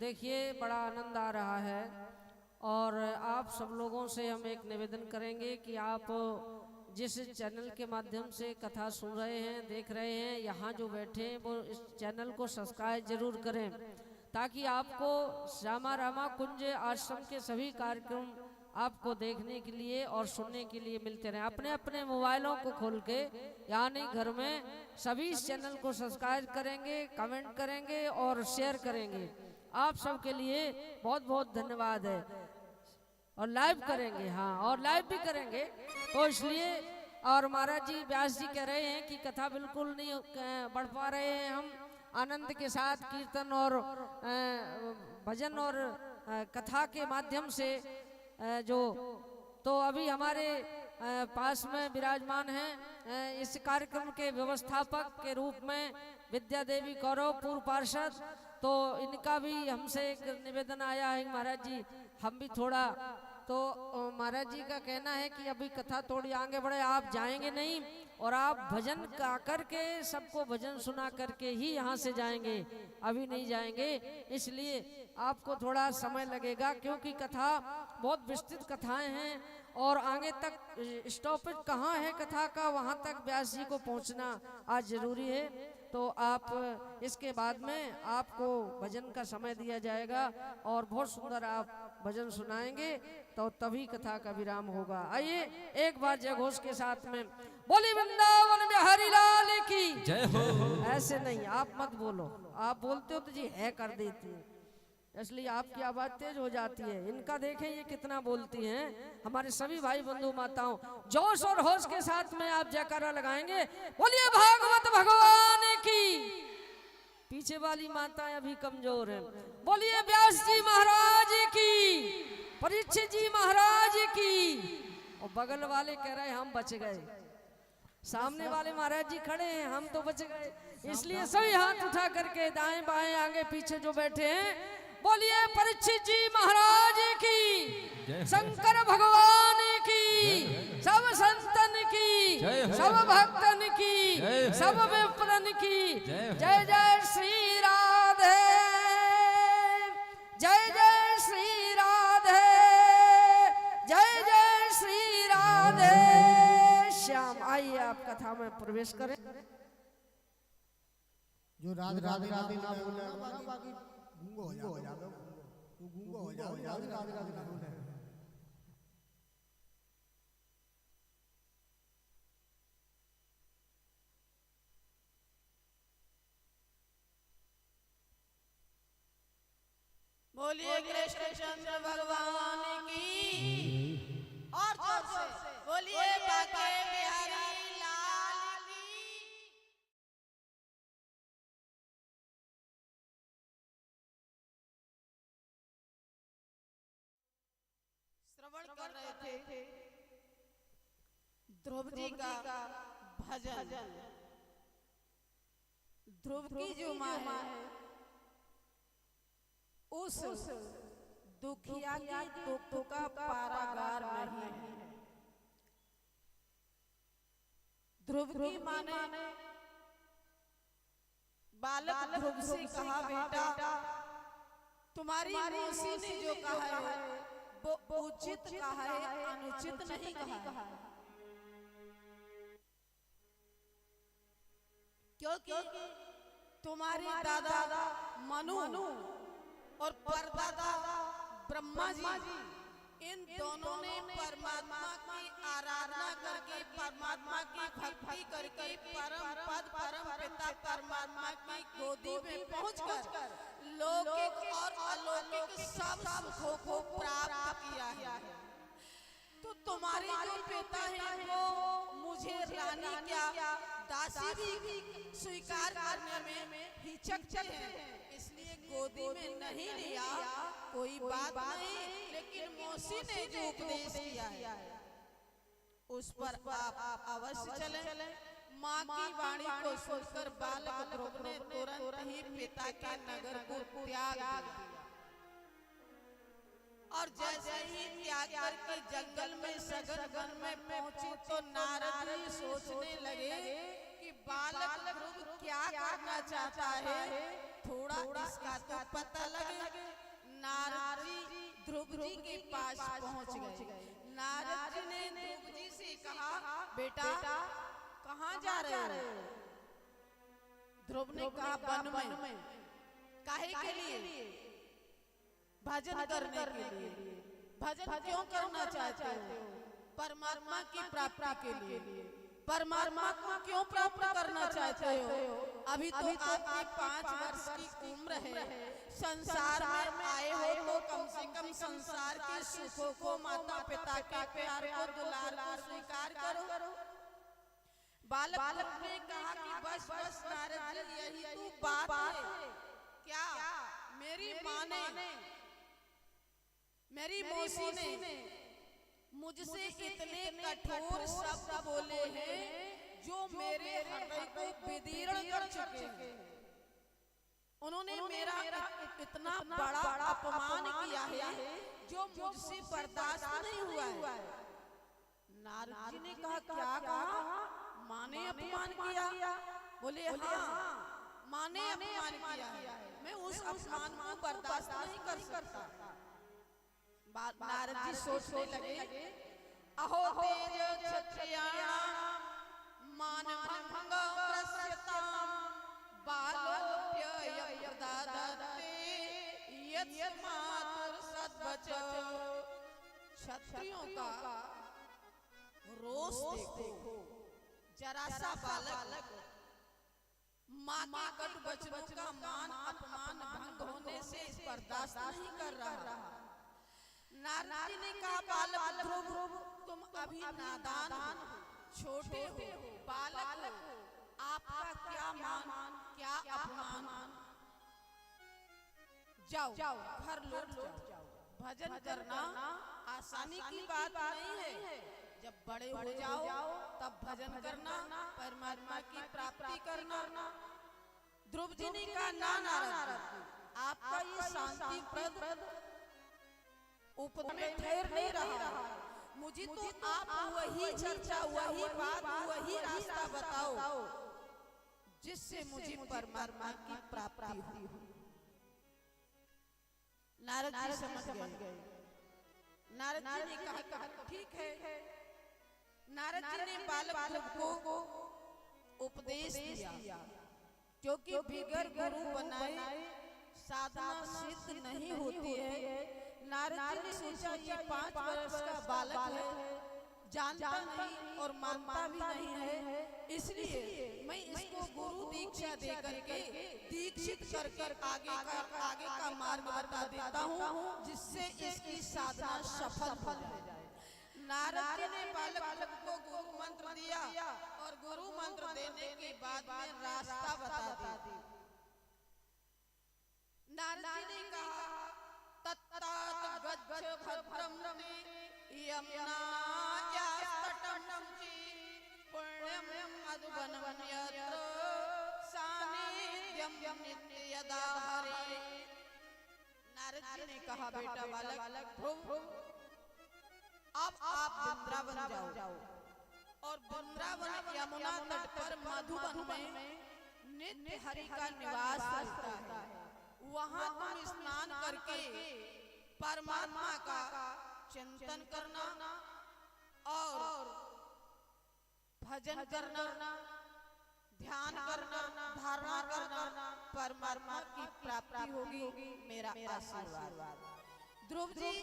देखिए बड़ा आनंद आ रहा है और आप सब लोगों से हम एक निवेदन करेंगे कि आप जिस चैनल के माध्यम से कथा सुन रहे हैं देख रहे हैं यहाँ जो बैठे हैं वो इस चैनल को सब्सक्राइब जरूर करें ताकि आपको श्यामा रामा कुंज आश्रम के सभी कार्यक्रम आपको देखने के लिए और सुनने के लिए मिलते रहे। अपने अपने मोबाइलों को खोल के यानी घर में सभी इस चैनल को सब्सक्राइब करेंगे, कमेंट करेंगे और शेयर करेंगे। आप सबके लिए बहुत बहुत धन्यवाद है और लाइव करेंगे। हाँ और लाइव भी करेंगे तो इसलिए और महाराज जी व्यास जी कह रहे हैं कि कथा बिल्कुल नहीं बढ़ पा रहे हैं हम आनंद के साथ कीर्तन और भजन और कथा के माध्यम से जो तो अभी हमारे पास में विराजमान हैं इस कार्यक्रम के व्यवस्थापक के रूप में विद्या देवी कौरव पूर्व पार्षद। तो इनका भी हमसे एक निवेदन आया है महाराज जी हम भी थोड़ा तो महाराज जी का कहना है कि अभी कथा थोड़ी आगे बढ़े, आप जाएंगे नहीं और आप भजन गा करके सबको भजन सुना करके ही यहाँ से जाएंगे, अभी नहीं जाएंगे। इसलिए आपको थोड़ा समय लगेगा क्योंकि कथा बहुत विस्तृत कथाएं हैं और आगे तक स्टॉपेज कहाँ है कथा का वहाँ तक व्यास जी को पहुँचना आज जरूरी है। तो आप इसके बाद में आपको भजन का समय दिया जाएगा और बहुत सुंदर आप भजन सुनाएंगे तो तभी कथा का विराम होगा। आइए एक बार जय घोष के साथ में बोली वृंदावन बिहारी लाल की जय हो। ऐसे नहीं आप मत बोलो, आप बोलते हो तो जी है कर देती है इसलिए आपकी आवाज तेज हो जाती है। इनका देखें ये कितना बोलती हैं। हमारे सभी भाई बंधु माताओं जोश और होश के साथ में आप जयकारा लगाएंगे बोलिए भागवत भगवान की। पीछे वाली माताएं अभी कमजोर हैं। बोलिए व्यास जी महाराज की, परीक्षित जी महाराज की। और बगल वाले कह रहे हम बच गए, सामने वाले महाराज जी खड़े हैं हम तो बच गए। इसलिए सभी हाथ उठा करके दाएं बाएं आगे पीछे जो बैठे हैं बोलिए परीक्षित जी महाराज की, शंकर भगवान की, सब संतन की, सब भक्तन की, सब विप्रन की जय जय श्री राधे। कथा में प्रवेश करें। जो राधे राधे राधे ना बोले बाकी गूंगो हो जाओ, वो गूंगो हो जाओ, राधे राधे राधे ना बोले। बोलिए कृष्णचंद्र भगवान की और जोर से बोलिए बाके बिहारी लाल की। श्रवण कर रहे थे ध्रुव जी का भजन। ध्रुव की जो माँ है उस दुखिया की दुख का पारागार नहीं है। ध्रुव की माँ ने बालक ध्रुव से कहा, बेटा तुम्हारी मौसी ने जो कहा है वो उचित कहा है, अनुचित नहीं कहा है। क्योंकि तुम्हारे दादा मनु और परदादा ब्रह्मा जी इन दोनों ने परमात्मा की आराधना करके, परमात्मा की भक्ति करके परम पद परम पिता परमात्मा की गोदी में पहुंचकर लौकिक और अलौकिक सब सुखों को प्राप्त किया है। तो तुम्हारे जो पिता हैं वो मुझे रानी क्या दासी भी स्वीकार करने में हिचकते हैं, इसलिए गोदी में नहीं लिया। कोई बात नहीं, लेकिन मौसी ने जो उपदेश किया है उस पर आप अवश्य चलें। माँ की वाणी को सुनकर बालक ध्रुव ने तुरंत ही पिता के नगर को त्याग दिया और जैसे ही त्याग करके जंगल में सघन वन में पहुंची तो नारद जी सोचने लगे कि बालक ध्रुव क्या करना चाहता है, थोड़ा इसका तो पता लगे। नारद जी ध्रुव जी के पास पहुंच गए। नारद जी ने ध्रुव जी से कहा, बेटा कहाँ जा रहे हो? ध्रुव ने कहा, वन में। काहे के लिए? भजन करने के लिए। भजन क्यों करना चाहते हो? परमात्मा की प्राप्ति के लिए। परमात्मा को क्यों प्राप्त करना चाहते हो? अभी तो आपकी 5 वर्ष की उम्र है, संसार में आए हो तो कम से कम संसार के सुखों को, माता पिता के प्यार को, दुलार को स्वीकार करो। बालक ने कहा कि बस बस नारद जी यही तो बात है क्या? मेरी माँ ने, मेरी मौसी ने मुझसे इतने कठोर शब्द बोले हैं जो मेरे हृदय को विदीर्ण कर चुके हैं। उन्होंने मेरा इतना बड़ा अपमान किया है जो मुझसे बर्दाश्त नहीं हुआ है। नारद जी ने कहा, क्या कहा? माँ ने अपमान किया? बोले हाँ, माँ ने अपमान किया है, मैं उस अपमान को बर्दाश्त नहीं कर सकता। नारद जी सोचने लगे, अहो तेज क्षत्रियाणां मानभंग प्रस्यतां बालोप्ययप्रदादते यत् मातुर्सद्वचो। क्षत्रियों का रोष देखो, जरा सा बालक माँ के कटु वचनों का मान अपमान भंग होने से बर्दाश्त नहीं कर रहा। नारद जी ने कहा, बालक ध्रुव तुम अभी नादान हो, छोटे हो, बालक हो, आपका क्या मान क्या अपमान। जाओ घर लौट जाओ। भजन करना आसानी की बात नहीं है। जब बड़े हो जाओ तब भजन करना, परमात्मा की प्राप्ति करना। ध्रुव जी ने कहा, ना नारद, आपका ये शांति प्रद उपदेश में ठहर नहीं रहा। मुझे तो आप वही चर्चा, वही बात, वही रास्ता बताओ जिससे मुझे परमात्मा की प्राप्ति हो। नारद जी समझ गए। नारद जी ने कहा, ठीक है। नारद जी ने बालक ध्रुव को उपदेश दिया, क्योंकि बिगर गुरु बनाए साधना सिद्ध नहीं होती है। नारद जी ने सोचा ये 5 वर्ष का बालक है, जानता नहीं और मानता भी नहीं है, इसलिए मैं इसको गुरु दीक्षा दे करके दीक्षित कर आगे का मार्ग बता देता हूँ, जिससे इसकी साधना सफल हो जाए। नारद जी ने बालक को गुरु मंत्र दिया और गुरु मंत्र देने के बाद में रास्ता बता दी। नारद जी ने कहा तत्तात गच्छ भद्रम यमुनायास्तटं पुण्यं मधुवनं यत्र सानिध्यं नित्यदा हरे। नारद जी ने कहा बेटा बालक ध्रुव, अब आप वृंदावन जाओ और वृंदावन यमुना तट पर मधुवन में नित्य हरि का निवास रहता है। वहां तुम स्नान करके परमात्मा का चिंतन करना और भजन करना, ध्यान करना, धारणा करना, परमात्मा की प्राप्ति होगी। मेरा आशीर्वाद। ध्रुव जी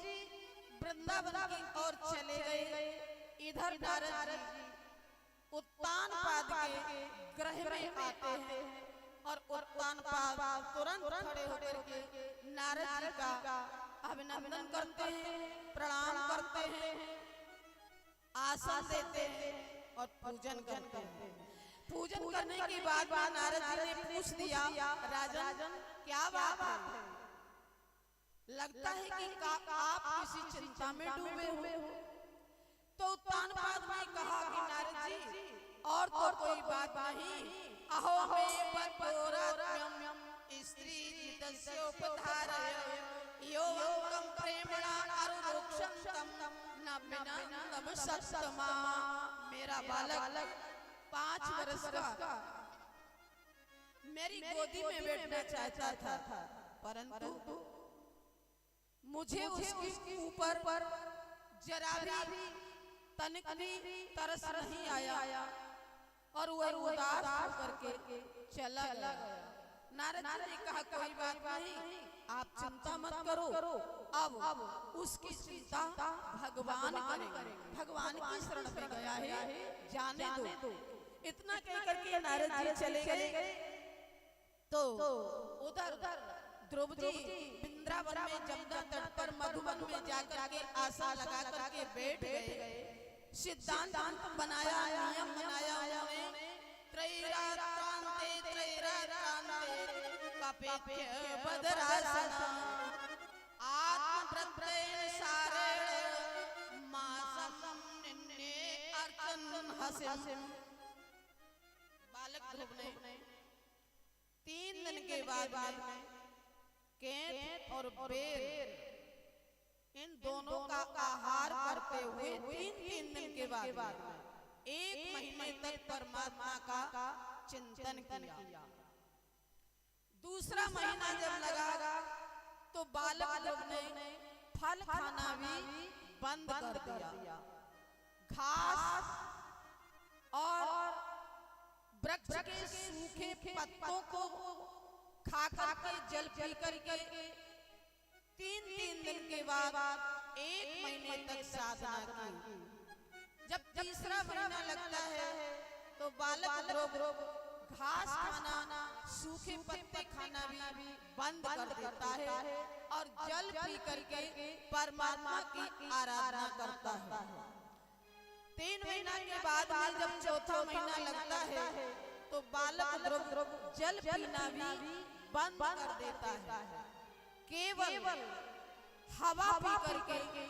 वृंदावन की ओर चले गए। इधर नारद जी उत्तानपाद के ग्रह में आते हैं और उत्तानपाद तुरंत खड़े होकर के नारद जी का अभिनंदन करते हैं, प्रणाम करते हैं, आसन देते हैं और पूजन करते हैं। पूजन करने के बाद नारद जी ने पूछ दिया, राजन क्या बात है? लगता है कि आप किसी चिंता में डूबे हुए हो। तो उत्तानपाद ने कहा कि नारद जी और तो कोई बात नहीं, अहो मे पतोरात्म्यं स्त्री जितस्योपधारय यो वंकं प्रेमणा अरुरोक्षंतम न बिना नमसत्तमा। मेरा बालक 5 वर्ष का मेरी गोदी में बैठना चाहता था, परंतु मुझे उसके ऊपर जरा भी तनिक भी तरस नहीं आया और वह उदास होकर के चला गया। नारद जी ने कहा कोई बात नहीं, आप चिंता मत करो, अब उसकी चिंता भगवान करेंगे, भगवान की शरण में गया है, जाने दो। इतना कहकर के नारद जी चले गए। तो उधर ध्रुव जी वृंदावन में जमुना तट पर मधुवन में जाकर के आशा लगा करके बैठ गए। सिद्धांत बनाया, नियम बनाया उन्होंने। त्रैरात्रांते कपेभ्य बदरासन आत्मप्रत्ययेन सारेण मासं निन्ने अर्चन हसिम। बालक ध्रुव ने 3 दिन के बाद में केंट और बेर इन दोनों का आहार करते हुए 3 दिन के बाद 1 महीने तक परमात्मा का चिंतन किया। दूसरा महीना जब लगा तो बालक ध्रुव ने फल खाना भी बंद कर दिया। घास और वृक्ष के सूखे पत्तों को खा करके जल पी करके 3 दिन के बाद 1 महीने तक साधना की। जब तीसरा महीना लगता है तो बालक ध्रुव घास खाना, सूखे पत्ते खाना भी बंद कर देता है और जल पी करके परमात्मा की आराधना करता है। 3 महीना के बाद में जब चौथा महीना लगता है तो बालक ध्रुव जल पीना भी बंद कर देता है, केवल हवा पी करके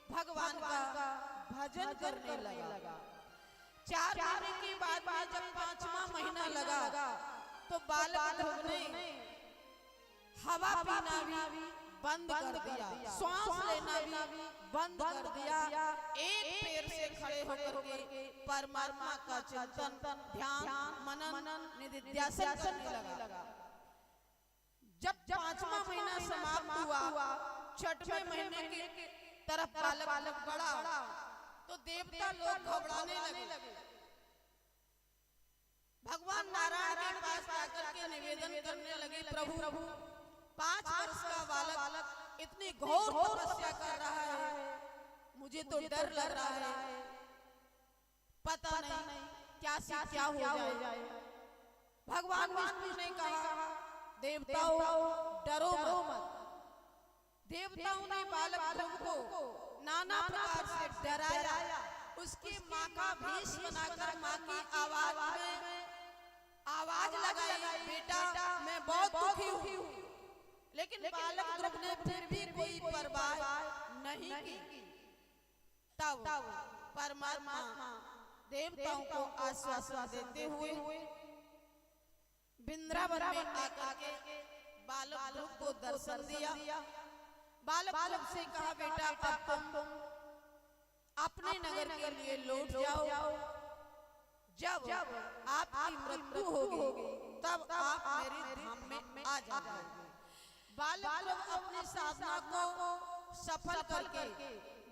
भगवान का भजन करने लगा। 4 महीने के बाद में जब 5वां महीना लगा तो बालक ध्रुव ने हवा पीना भी बंद कर दिया, श्वास लेना भी बंद कर दिया। एक पैर से खड़े होकर के परमात्मा का चिंतन, ध्यान, मनन, निधिध्यासन करने लगा। जब 5वां महीना समाप्त हुआ, 6वें महीने की तरफ बालक बढ़ा तो देवता लोग घबराने लगे। भगवान नारायण के पास आकर के निवेदन करने लगे, प्रभु 5 वर्ष का बालक इतनी घोर तपस्या कर रहा है, मुझे तो डर लग रहा है, पता नहीं क्या से क्या हो जाए। भगवान विष्णु ने कहा, देवताओं डरो मत। देवताओं ने बालक ध्रुव को नाना प्रकार से डराया, उसकी माँ का भेष बनाकर माँ की आवाज लगाई, बेटा मैं बहुत दुखी हूँ। लेकिन बालक ध्रुव ने फिर भी कोई परवाह नहीं की। तब परमात्मा देवताओं को आश्वासन देते हुए वृंदावन में आकर के बालक ध्रुव को दर्शन दिया। बालक ध्रुव से कहा, बेटा अब तुम अपने नगर के लिए लौट जाओ, जब आपकी मृत्यु होगी तब आप मेरे धाम में आ जाओगे। बालक ध्रुव अपनी साधना को सफल करके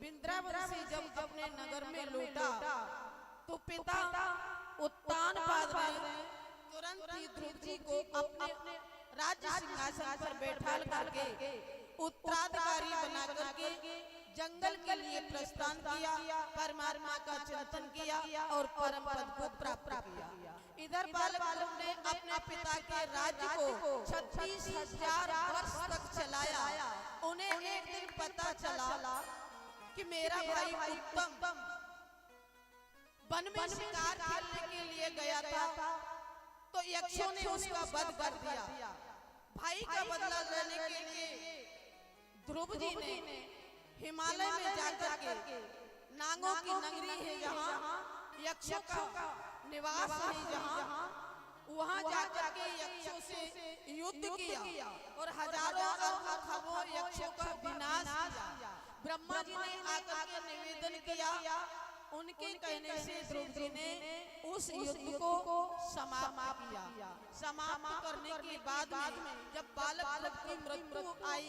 वृंदावन से जब अपने नगर में लौटा तो पिता उत्तानपाद ने तुरंत ही ध्रुव जी को अपने राज्य सिंहासन पर बैठा करके उत्तराधिकारी बना करके जंगल के लिए प्रस्थान किया, परमात्मा का चिंतन किया और परम पद को प्राप्त किया। इधर बालक ध्रुव ने अपने पिता के राज्य को 36,000 वर्ष तक चलाया। उन्हें एक दिन पता चला कि मेरा भाई उत्तम वन में शिकार खेलने के लिए गया था, तो यक्षों ने उसका वध कर दिया। भाई का बदला लेने के लिए ध्रुव जी ने हिमालय में जाकर के नागों की नगरी है जहाँ यक्षों का निवास है, जहाँ वहाँ जाकर के यक्षों से युद्ध किया और हजारों अरबों यक्षों का विनाश किया। ब्रह्मा जी ने आकर के निवेदन किया, उनके कहने से ध्रुव जी ने उस युद्ध को समाप्त किया। समाप्त करने के बाद में जब बालक ध्रुव की मृत्यु आई,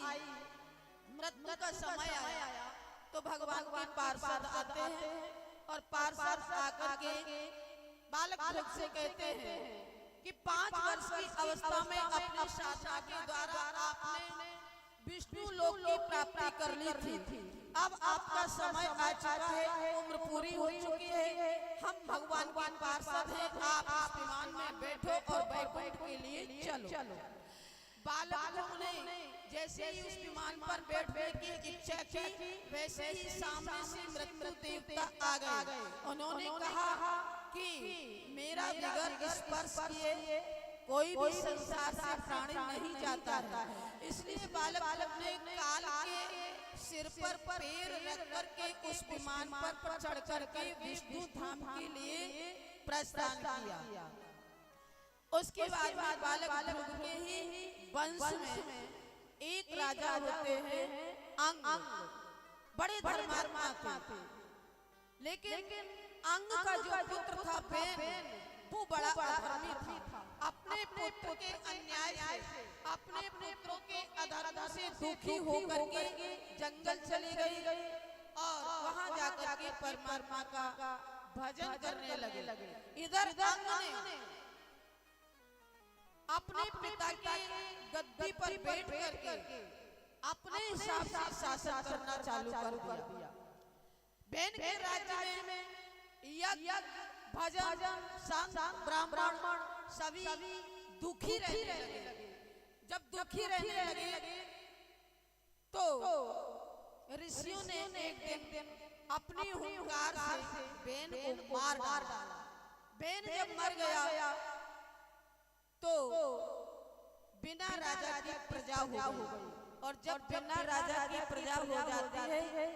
मृत्यु का समय आया, तो भगवान के पार्षद आते हैं और पार्षद आकर के बालक ध्रुव से कहते हैं कि 5 वर्ष की अवस्था में अपनी साधना के द्वारा आपने विष्णु लोक की प्राप्ति कर ली थी। अब आपका समय आ चुका है, उम्र पूरी हो चुकी है, हम भगवान के पार्षद हैं, आप इस विमान में बैठो और वैकुंठ के लिए चलो। बालक ध्रुव ने जैसे ही उस विमान पर बैठने की इच्छा की, वैसे ही सामने से मृत्यु देवता आ गए। उन्होंने कहा कि मेरा बगैर स्पर्श किए कोई भी संसार से प्राणी नहीं जाता है, इसलिए बालक ने काल के सिर पर पैर रख करके उस विमान पर चढ़ करके विष्णु धाम के लिए प्रस्थान किया। उसके बाद बालक ध्रुव के ही वंश में एक राजा होते हैं अंग, बड़े धर्मात्मा थे, लेकिन अंग का जो पुत्र था बेन, वो बड़ा अधर्मी था। अपने पुत्र के अन्याय से, अपने पुत्रों के अधर्म से दुखी होकर के जंगल चली गई और वहां जाकर के परमात्मा का भजन करने लगे। इधर अंग ने अपने पिता के गद्दी पर बैठ करके अपने हिसाब से शासन करना चालू कर दिया। बेन के राज्य में यज्ञ, भजन, संत, ब्राह्मण सभी दुखी रहने लगे। जब दुखी रहने लगे तो ऋषियों ने एक दिन अपनी हुंकार से बेन को मार डाला। बेन जब मर गया तो बिना राजा की प्रजा हो गई, और जब बिना राजा की प्रजा हो जाती है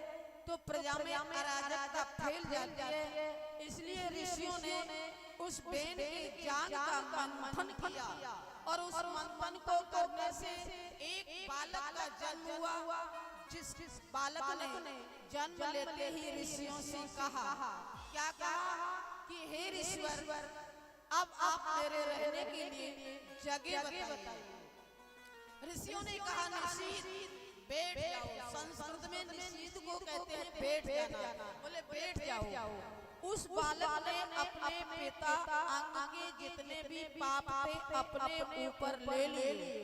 तो प्रजा में अराजकता फैल जाती है। इसलिए ऋषियों ने उस बेन की जान का मंथन किया और उस मंथन को करने से एक बालक का जन्म हुआ। जिस बालक ने जन्म लेते ही ऋषियों से कहा, क्या कहा कि हे ऋषिवर, अब आप मेरे रहने के लिए जगह बताइए। ऋषियों ने कहा, निशीत बैठ जाओ। संस्कृत में निशीत को कहते हैं बैठ जाना। बोले बैठ जाओ। उस बालक ने अपने पिता अंग के जितने भी पाप थे अपने ऊपर ले लिए।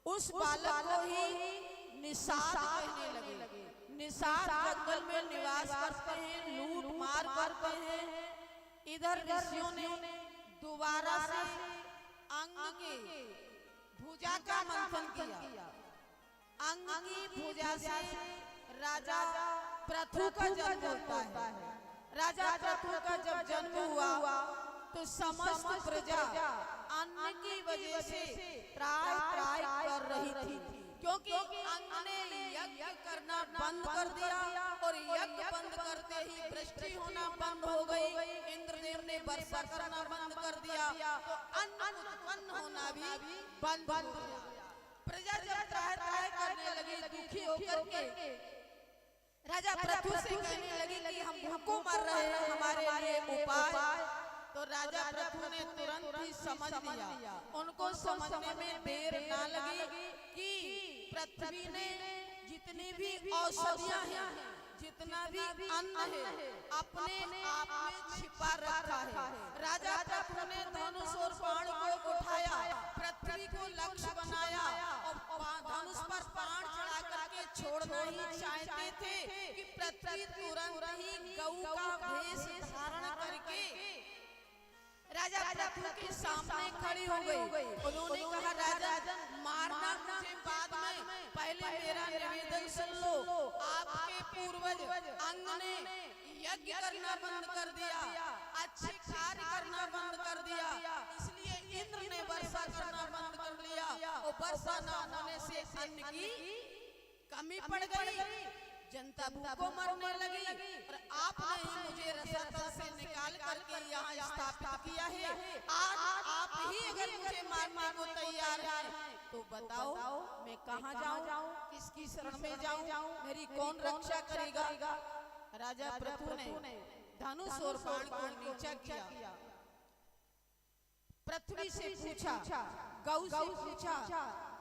उस बालक को ही निषाद कहने लगे। निषाद जंगल में निवास करते हैं, लूट मार करते हैं। इधर ऋषियों ने दोबारा से अंग के भुजा का मंथन किया। अंग की भुजा से राजा पृथु का जन्म होता है। राजा पृथु का जब जन्म हुआ तो समस्त प्रजा अन्न की वजह से त्राय त्राय कर रही थी, क्योंकि अंग ने यज्ञ करना बंद कर दिया और यज्ञ बंद करते ही वृष्टि होना बंद हो गई। इंद्रदेव ने वर्षा करना बंद कर दिया तो अन्न उत्पन्न होना भी बंद हो गया। प्रजा जब त्राय त्राय करने लगी, दुखी होकर के राजा पृथु से कहने लगी कि हम भूखों मर रहे हैं, हमारे लिए उपाय। तो राजा पृथु ने तुरंत ही समझ लिया। उनको समझने में देर ना लगी कि पृथ्वी ने जितनी भी औषधियां हैं, जितना भी अन्न है, अपने आप में छिपा रखा है। राजा पृथु ने धनुष और बाण को उठाया, पृथ्वी को लक्ष्य बनाया और धनुष पर बाण चढ़ा करके छोड़ना ही चाहते थे कि पृथ्वी तुरंत ही गऊ का भेष धारण करके राजा पृथु के सामने खड़ी हो गई। उन्होंने कहा, राजा मारना मुझे बाद में, पहले मेरा निवेदन सुन लो। आपके पूर्वज अंग ने यज्ञ करना बंद कर दिया, अच्छे कार्य करना बंद कर दिया, इसलिए इंद्र ने वर्षा करना बंद कर दिया और वर्षा न होने से अन्न की कमी पड़ गई, जनता भूखों मरने लगी। और आपने ही मुझे रसातल से निकाल करके यहाँ स्थापित किया है। आज आप ही अगर मुझे मारने को तैयार हैं तो बताओ मैं कहाँ जाऊँ, किसकी शरण में जाऊँ, मेरी कौन रक्षा करेगा। राजा पृथु ने धनुष और बाण को नीचा किया, पृथ्वी से पूछा, गौ से पूछा,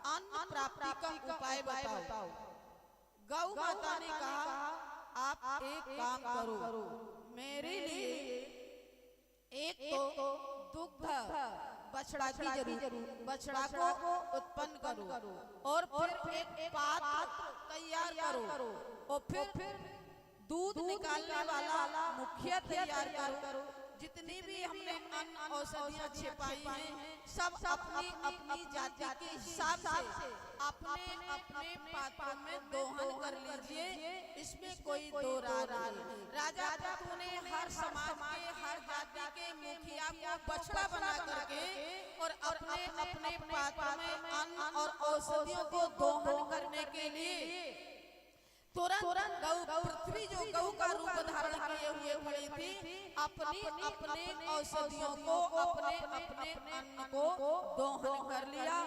अन्न प्राप्ति का उपाय बताओ। गौ माता ने कहा, आप एक काम करो, मेरे लिए एक तो दुग्ध बछड़ा की जरूर, बछड़ा को उत्पन्न करो और फिर एक पात्र तैयार करो और फिर दूध निकालने वाला मुखिया तैयार करो। जितनी भी हमने अन्न औषधियां छिपाई हैं सब अपनी अपनी जाति के हिसाब से अपने अपने पात्रों में दोहन कर लीजिए, इसमें कोई दो राय नहीं। राजा पृथु ने हर समाज के हर जाति के मुखिया को बछड़ा बना करके और अपने अपने पात्र में अन्न और औषधियों को दोहन करने के लिए तुरंत गौ पृथ्वी जो गौ का रूप धारण किए हुए खड़ी थी, अपनी अपने औषधियों को अपने अपने अन्न को दोहन कर लिया।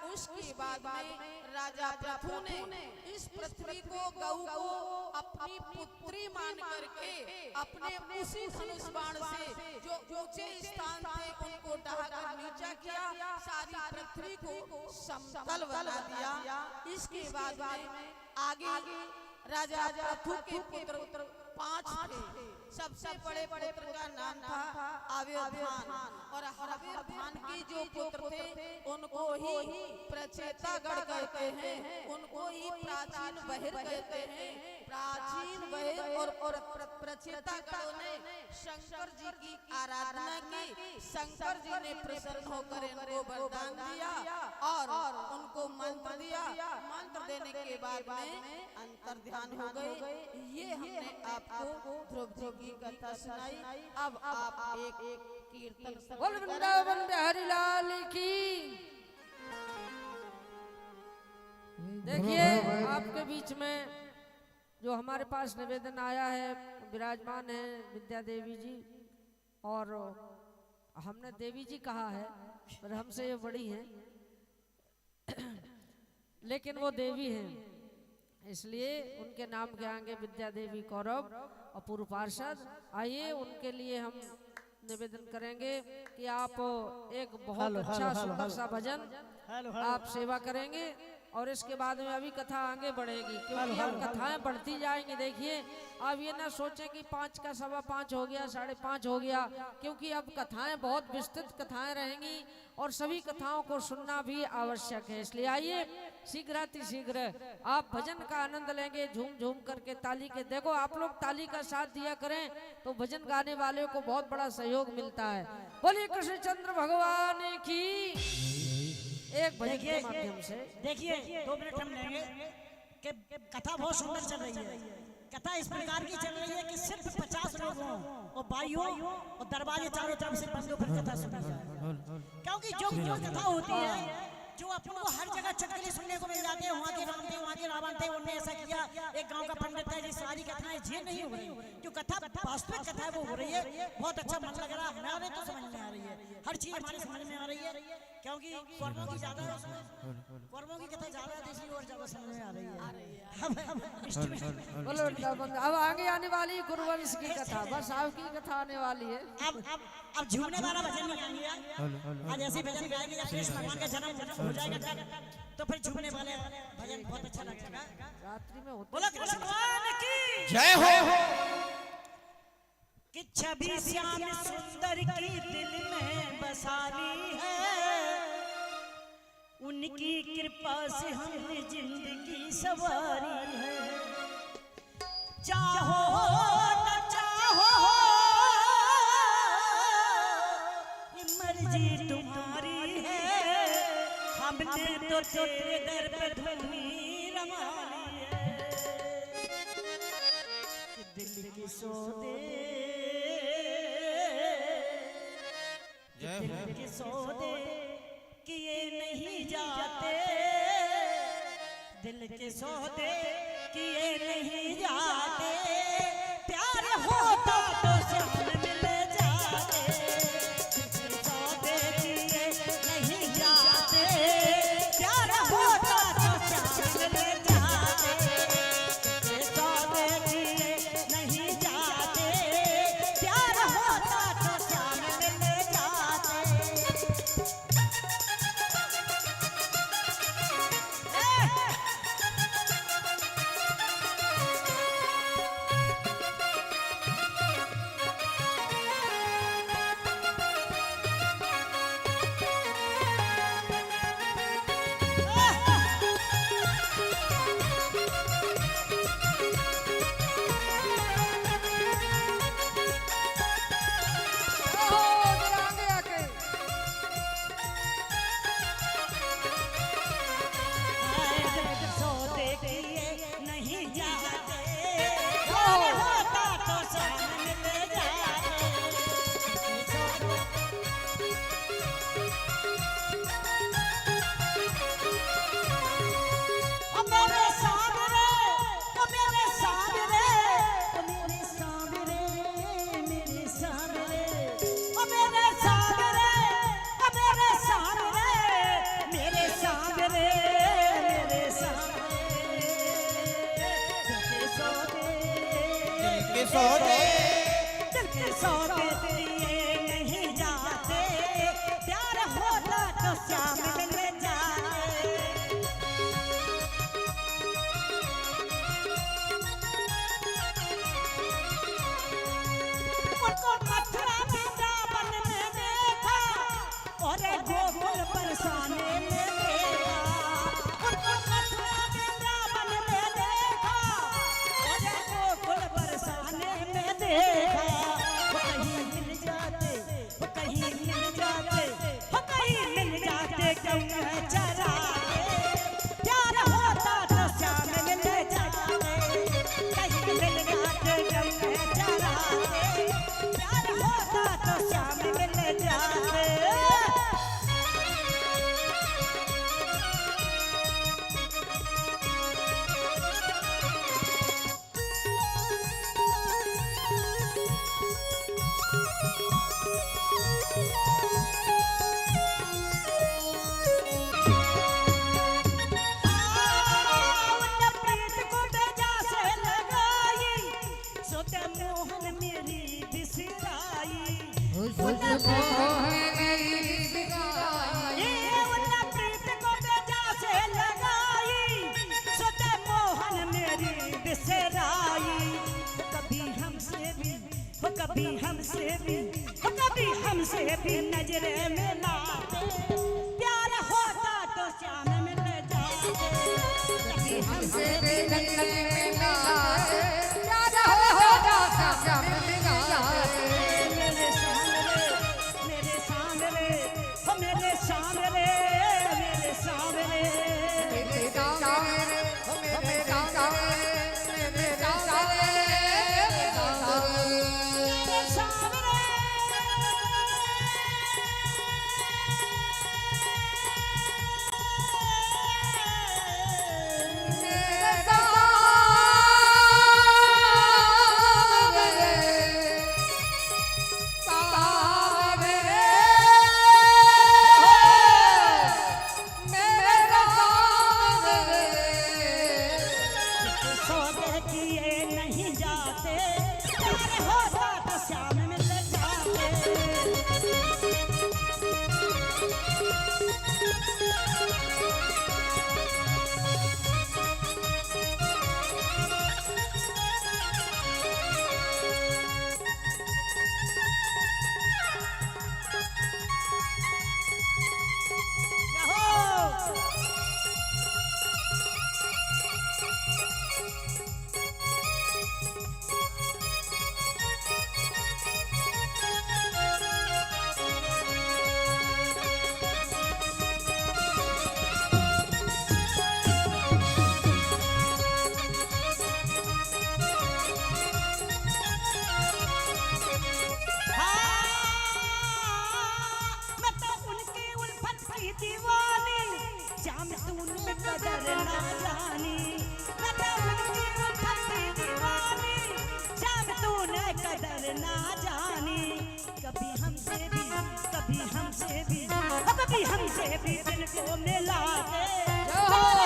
उसके बाद में राजा पृथु ने इस पृथ्वी को गौ को अपनी पुत्री मान करके अपने उसी धनुष बाण से जो ऊंचे स्थान थे उनको ढाकर नीचा किया, सारी पृथ्वी को समतल बना दिया। इसके बाद में आगे राजा पृथु के पुत्र 5 थे। सबसे बड़े पुत्र का नाम था आविर्भान और आविर्भान की जो पुत्र थे उनको ही प्रचेतागढ़ कहते हैं, उनको ही प्राचीन बहिर कहते हैं। प्राचीन बहिर और प्रचेतागढ़ ने शंकर जी की आराधना की। शंकर जी ने प्रसन्न होकर इनको वरदान दिया और उनको मंत्र दिया। मंत्र देने के बाद में अंतर ध्यान हो गए। ये हमने आपको ध्रुव जी की कथा सुनाई। अब आप एक कीर्तन बोल वृंदावन बिहारी लाल की। देखिए आपके बीच में जो हमारे पास निवेदन आया है, विराजमान है विद्या देवी जी, और हमने देवी जी कहा है पर हमसे ये बड़ी हैं लेकिन वो देवी हैं, इसलिए उनके नाम के आगे विद्या देवी कौरव अपूर्व पार्षद। आइए उनके लिए हम निवेदन करेंगे कि आप एक बहुत अच्छा सुंदर सा भजन आप सेवा करेंगे। और इसके बाद में अभी कथा आगे बढ़ेगी, क्योंकि अब कथाएं बढ़ती जाएंगी। देखिए अब ये ना सोचें कि 5 का 5:15 हो गया, 5:30 हो गया, क्योंकि अब कथाएं बहुत विस्तृत कथाएं रहेंगी और सभी कथाओं को सुनना भी आवश्यक है। इसलिए आइए शीघ्र आप भजन का आनंद लेंगे झूम झूम करके, ताली के। देखो आप लोग ताली का साथ दिया करें तो भजन गाने वाले को बहुत बड़ा सहयोग मिलता है। बोलिए कृष्णचंद्र भगवान की। एक भजन के माध्यम से देखिए 2 मिनट हम लेंगे कि कथा बहुत सुंदर चल रही है। कथा इस प्रकार की चल रही है कि सिर्फ 50 लोगों और बाइयों और दरवाजे चारों तरफ से बंद होकर कथा सुनी जाए, क्योंकि जो कथा होती है जो अपन को हर जगह चटकली सुनने को मिल जाते हैं, वहाँ के राम थे, वहाँ के रावण थे, उन्होंने ऐसा किया, एक गांव का पंडित है, जी सारी कथाएं ये नहीं हो रही। जो कथा वास्तविक कथा है वो हो रही है। बहुत अच्छा मन लग रहा है, हमारे तो समझ में आ रही है, हर चीज हमारे समझ में आ रही है, क्योंकि कौरवों की ज्यादा कौरवों की कथा ज्यादा है, इसलिए और ज्यादा समझ में आ रही है। बोलो अब आगे आने वाली गुरुवंश की कथा, बस आपकी कथा आने वाली है। अब झूमने वाला भजन नहीं गाएंगे आज, ऐसे भजन गाएंगे जब कृष्ण भगवान का जन्म हो जाएगा तो फिर झूमने वाले भजन बहुत अच्छा लगेगा। रात्रि में होते बोलो कृष्ण भगवान की जय हो। कि छवि श्याम सुंदर की दिल में बसाली है, उनकी कृपा से हमने जिंदगी सवारी है। चाहो न चाहो मर्जी तुम्हारी है, हमने तो तेरे दर पे धूनी रवानी है। कि दिल की सौदे दिल के सौदे किए नहीं जाते, दिल के सौदे किए नहीं जाते, प्यार होता तो श्याम मिल जाते, दिल के सौदे किए नहीं जाते, प्यार होता तो श्याम मिल जाते, दिल के सौदे किए नहीं जाते, प्यार होता तो श्याम मिल जाते। आगे आके सौदे किए नहीं जाते, प्यार होता तो श्याम मिल जाते। ओ मेरे सामने, ओ मेरे सामने, ओ मेरे सामने, मेरे सामने, ओ मेरे सामने, ओ मेरे सामने, मेरे सामने, मेरे सामने, दिल के सौदे, के सौदे दिल के सौदे दिए नहीं जाते, प्यार होता तो श्याम मिल जाते। उनको मथुरा वृंदावन में देखा और गोकुल बरसाने में देखा, उनको मथुरा वृंदावन में देखा और गोकुल बरसाने में देखा, कहीं मिल कभी हमसे भी नजरे मिलाते, प्यार होता तो श्याम मिल जाते, कभी हमसे भी नजर मिलाए, प्यार होता श्याम मिल जाए। मेरे सामने मेरे सामने हो मेरे सामने मेरे सामने मेरे सामने हो मेरे सामने मेरे सामने दीवानी श्याम तूने कदर ना जानी, मैं तो उनकी उल्फत की दीवानी श्याम तूने कदर ना जानी, कभी हमसे भी दिल को मिलाते,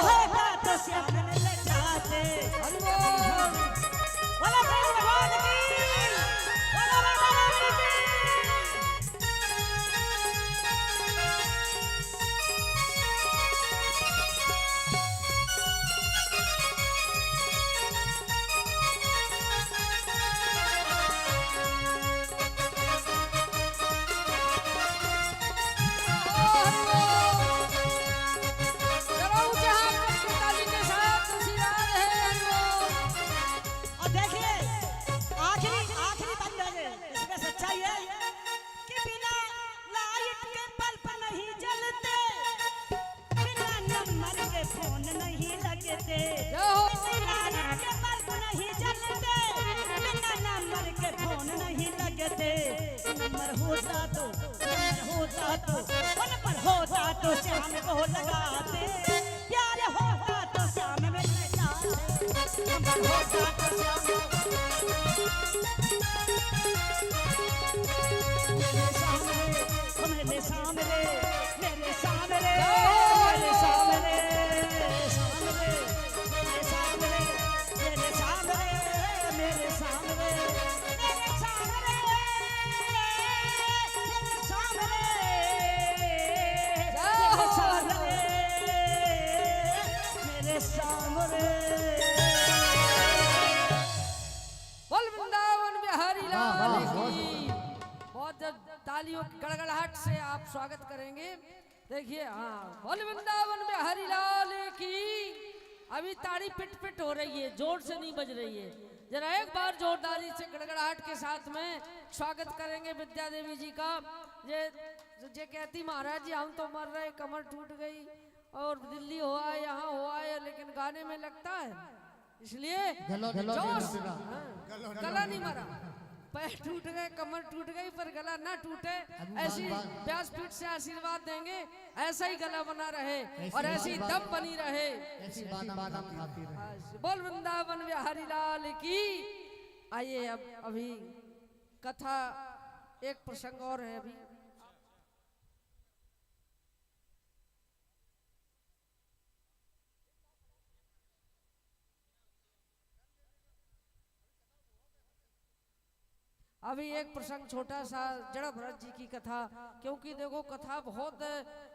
होता तो श्याम मिल जाते। होता तो श्याम को लगाते, प्यार होता तो श्याम में जाते, नंबर होता तो श्याम मेरे सामने मेरे सामने मेरे सामने मेरे सामने मेरे सामने मेरे सामने मेरे सामने मेरे सामने बोल वृंदावन बिहारी लाल की। बहुत तालियों की गड़गड़ाहट से आप स्वागत करेंगे। देखिए हाँ, बोल वृंदावन बिहारी लाल की। अभी ताड़ी पिट पिट हो रही है, जोर से नहीं बज रही है। जरा एक बार जोरदारी से गड़गड़ाहट के साथ में स्वागत करेंगे विद्या देवी जी का। जे कहती महाराज जी हम तो मर रहे, कमर टूट गई और दिल्ली हुआ है, यहाँ हुआ है, लेकिन गाने में लगता है, इसलिए जोश। गला नहीं मरा, पैर टूट गए, कमर टूट गई, पर गला ना टूटे। ऐसी व्यासपीठ से आशीर्वाद देंगे, ऐसा ही गला बना रहे और ऐसी दम बनी रहे। बोल वृंदावन बिहारी लाल की। आइए अब अभी कथा एक प्रसंग और है। अभी अभी एक प्रसंग छोटा सा जड़ भरत जी की कथा, क्योंकि देखो कथा बहुत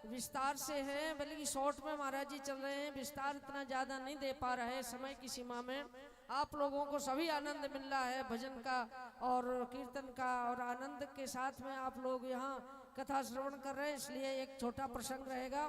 विस्तार से हैं, बल्कि शॉर्ट में महाराज जी चल रहे हैं, विस्तार इतना ज़्यादा नहीं दे पा रहे समय की सीमा में। आप लोगों को सभी आनंद मिल रहा है भजन का और कीर्तन का, और आनंद के साथ में आप लोग यहाँ कथा श्रवण कर रहे हैं, इसलिए एक छोटा प्रसंग रहेगा।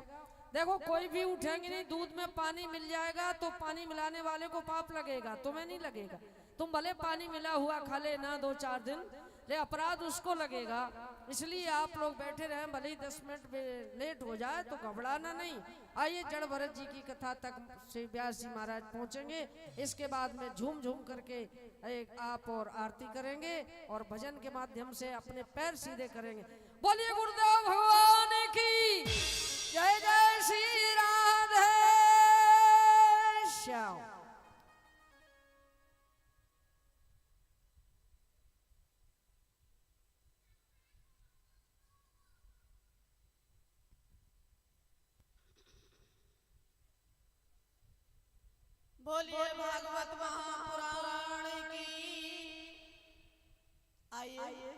देखो, कोई भी उठेंगे नहीं, दूध में पानी मिल जाएगा तो पानी मिलाने वाले को पाप लगेगा, तुम्हें नहीं लगेगा। तुम भले पानी मिला हुआ खा लेना 2-4 दिन, ले अपराध उसको लगेगा। इसलिए आप लोग बैठे रहे, भले ही 10 मिनट लेट हो जाए तो घबराना नहीं। आइए जड़ भरत जी की कथा तक श्री व्यास जी महाराज पहुंचेंगे, इसके बाद में झूम झूम करके एक आप और आरती करेंगे और भजन के माध्यम से अपने पैर सीधे करेंगे। बोलिए गुरुदेव भगवान की जय जय श्री राधे श्याम। बोलिए भागवत महापुराण की। आइए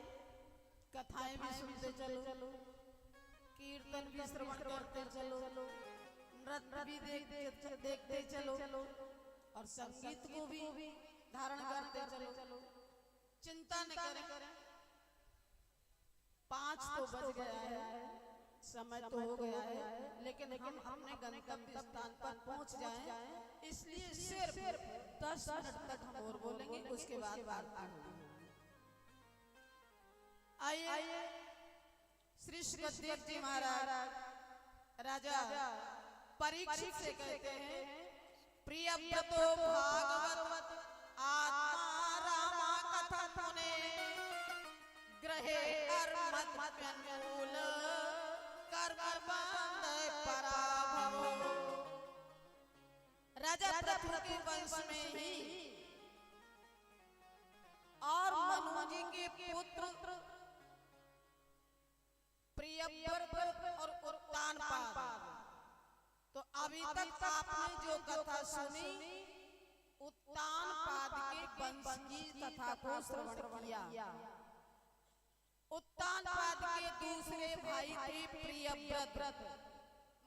कथाएं भी सुनते चलो, कीर्तन भी श्रवण करते चलो, नृत्य भी देखते चलो और संगीत को भी धारण करते चलो। चिंता न करें, 5 तो बज गया है, समय तो हो गया है, लेकिन हम अपने गंतव्य स्थान पर पहुंच जाएं, इसलिए सिर्फ 10 मिनट तक हम और बोलेंगे, उसके बाद आरती होगी। आइए श्री सुखदेव जी महाराज राजा परीक्षित से कहते हैं, प्रियव्रतो भागवत आत्मा रामा कथा मुने ग्रहे कर्मत्मन्मूल कर्मबंध पराभव। राजा पृथु के वंश में ही और मनु जी के पुत्र प्रियव्रत और उत्तानपाद। तो अभी तक आपने जो कथा सुनी, उत्तानपाद के वंश की कथा को श्रवण किया। उत्तानपाद के दूसरे भाई थे प्रियव्रत,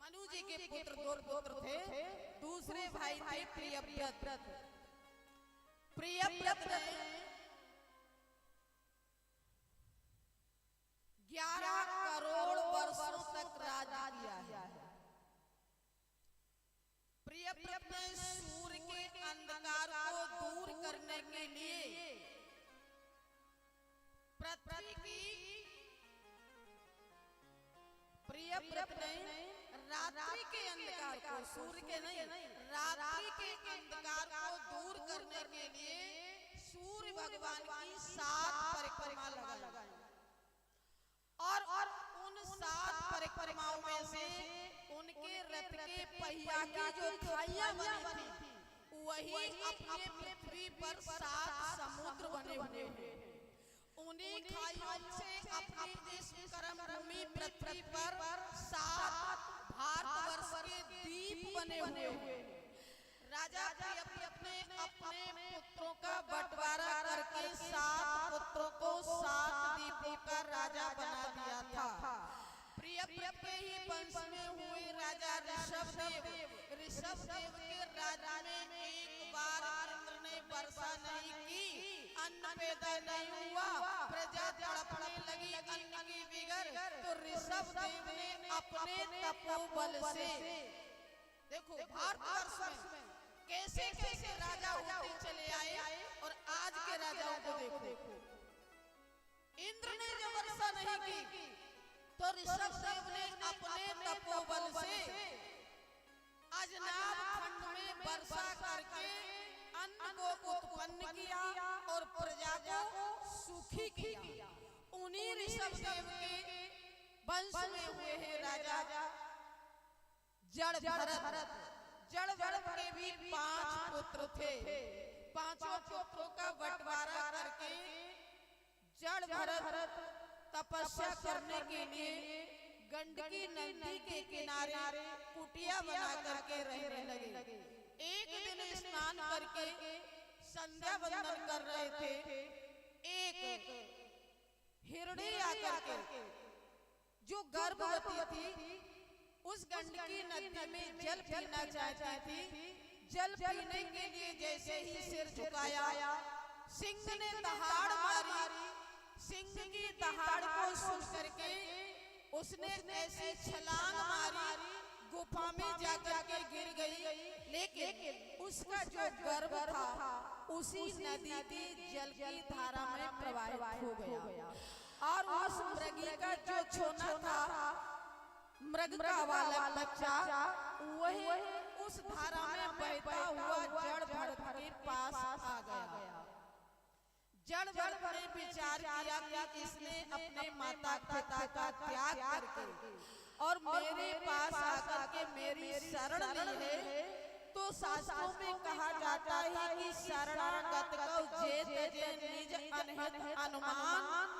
मनु जी के पुत्र 2 पुत्र थे, दूसरे भाई थे प्रियव्रत। प्रियव्रत ने 11 करोड़ वर्षों तक राज किया है। प्रियव्रत ने सूर्य के अंधकार को दूर करने के लिए पृथ्वी की, प्रियव्रत ने रात्रि के अंधकार को, सूर्य के नहीं, रात्रि के अंधकार को दूर करने के लिए सूर्य भगवान की 7 परिक्रमा लगाई और उन 7 परिक्रमाओं में से उनके रथ के पहिया की जो खाइयां बनी थी, वही अपने पृथ्वी पर 7 समुद्र बने हुए हैं। उन्हीं खाइयों से अपनी इस कर्म भूमि पृथ्वी पर 7 भारतवर्ष के द्वीप बने हुए हैं। राजा अपने पुत्रों का बंटवारा करके 7 पुत्रों को 7 द्वीपों का राजा बना दिया था। प्रियव्रत के ही वंश में हुए राजा ऋषभदेव के राज्य में एक बार इंद्र ने वर्षा नहीं की, अन्न पैदा नहीं हुआ, प्रजा तड़पने लगी अन्न की बिगर। तो ऋषभदेव ने अपने तपोबल से, देखो भारतवर्ष में कैसे कैसे राजा होते चले आए और आज के राजाओं को देखो। इंद्र ने जब वर्षा नहीं की तो ऋषभदेव ने अपने तपोबल से अजनाब खंड में वर्षा करके अन्न को उत्पन्न किया और प्रजा को सुखी किया। उन्हीं ऋषभदेव के वंश में हुए हैं राजा जड़ भरत। जड़ भरत के भी 5 पुत्र थे। 5 पुत्रों का बंटवारा करके जड़ भरत तपस्या करने के लिए गंडकी नदी के किनारे कुटिया बना करके रहने लगे। एक दिन स्नान करके संध्या वंदन कर रहे थे, एक हिरणी आकर के जो गर्भवती थी उस गंडकी नदी में जल पीना चाहती थी। जल पीने के लिए जैसे ही सिर झुकाया, सिंह ने दहाड़ मारी। सिंह की दहाड़ को सुन करके उसने ऐसी छलांग मारी, गुफा में जाकर के गिर गई। लेकिन उसका जो गर्भ था उसी नदी के जल की धारा में प्रवाहित हो गया और उस मृगी का जो छोना था, मृग का वाला बच्चा, वही उस धारा में बहता हुआ जड़ भरत के पास आ गया। जड़ भरत ने विचार किया कि इसने अपने माता पिता का त्याग करके और मेरे पास आकर के मेरी शरण ली है। तो शास्त्रों में कहा जाता है कि शरणागत को जे तजे निज अनहित अनुमान,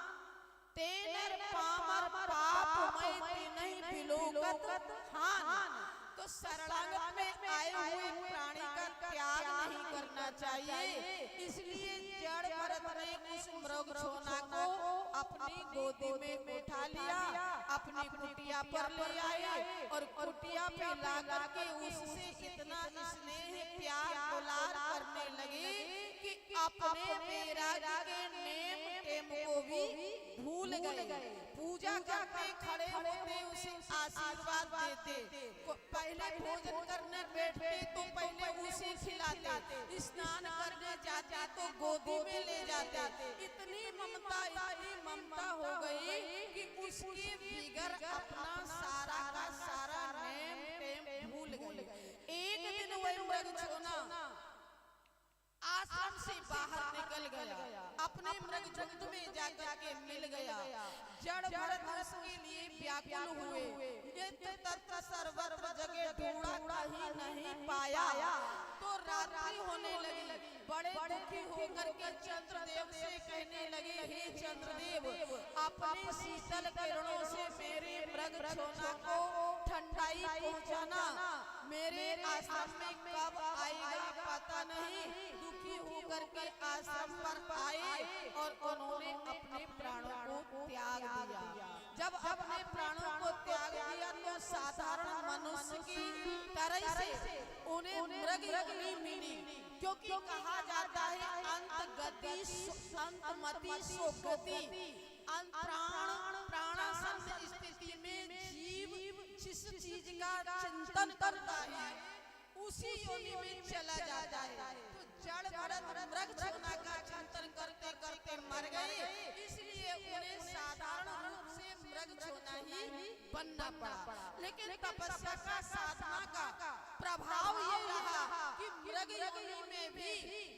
तेनर पामर पाप मैं नहीं बिलोकत हान। तो शरणागत में आए हुए प्राणी का त्याग नहीं करना चाहिए। इसलिए जड़ भरत ने उस मृग छोना को अपनी गोदी में उठा लिया, अपनी कुटिया पर ले आए और कुटिया पे ला करके उससे इतना स्नेह प्यार दुलार करने लगे कि अपने बैराग के नेम टेम को भी भूल गए। पूजा करके खड़े होते उसे आशीर्वाद देते, पहले भोजन करने बैठते तो पहले उसे खिलाते, स्नान करने जाते तो गोदी में ले जाते। इतनी ममता हो गई कि उसके बिगर अपना सारा का सारा नेम टेम भूल गए। एक दिन वह मृग छोना आश्रम से बाहर निकल गया, अपने मृग झुंड में जाकर के मिल गया। जड़ भरत उसके लिए व्याकुल हुए, ये तत्व सर्वत्र जगह ढूंढा कहीं नहीं पाया। तो रात्रि होने लगी, बड़े दुखी होकर के चंद्रदेव से कहने लगे, हे चंद्रदेव, अपने शीतल किरणों से मेरे मृग छोना को ठंडाई पहुंचाना। मेरे आश्रम में कब आएगा पता नहीं। दुखी होकर के आश्रम पर आए और उन्होंने अपने प्राणों को त्याग दिया। जब अपने प्राणों को त्याग दिया तो साधारण मनुष्य की तरह से उन्हें मृग योनि मिली, क्योंकि कहा जाता है अंत गति अंतमति सुगति। प्राणासन स्थिति में जीव जिस चीज का चिंतन करता है उसी योनि में चला जाता है। तो जड़ भरत मृग छोना का चिंतन करते करते मर गए, इसलिए उन्हें साधारण रूप से मृग छोना ही बनना पड़ा। लेकिन तपस्या का साधना का प्रभाव ये रहा कि मृग योनि में भी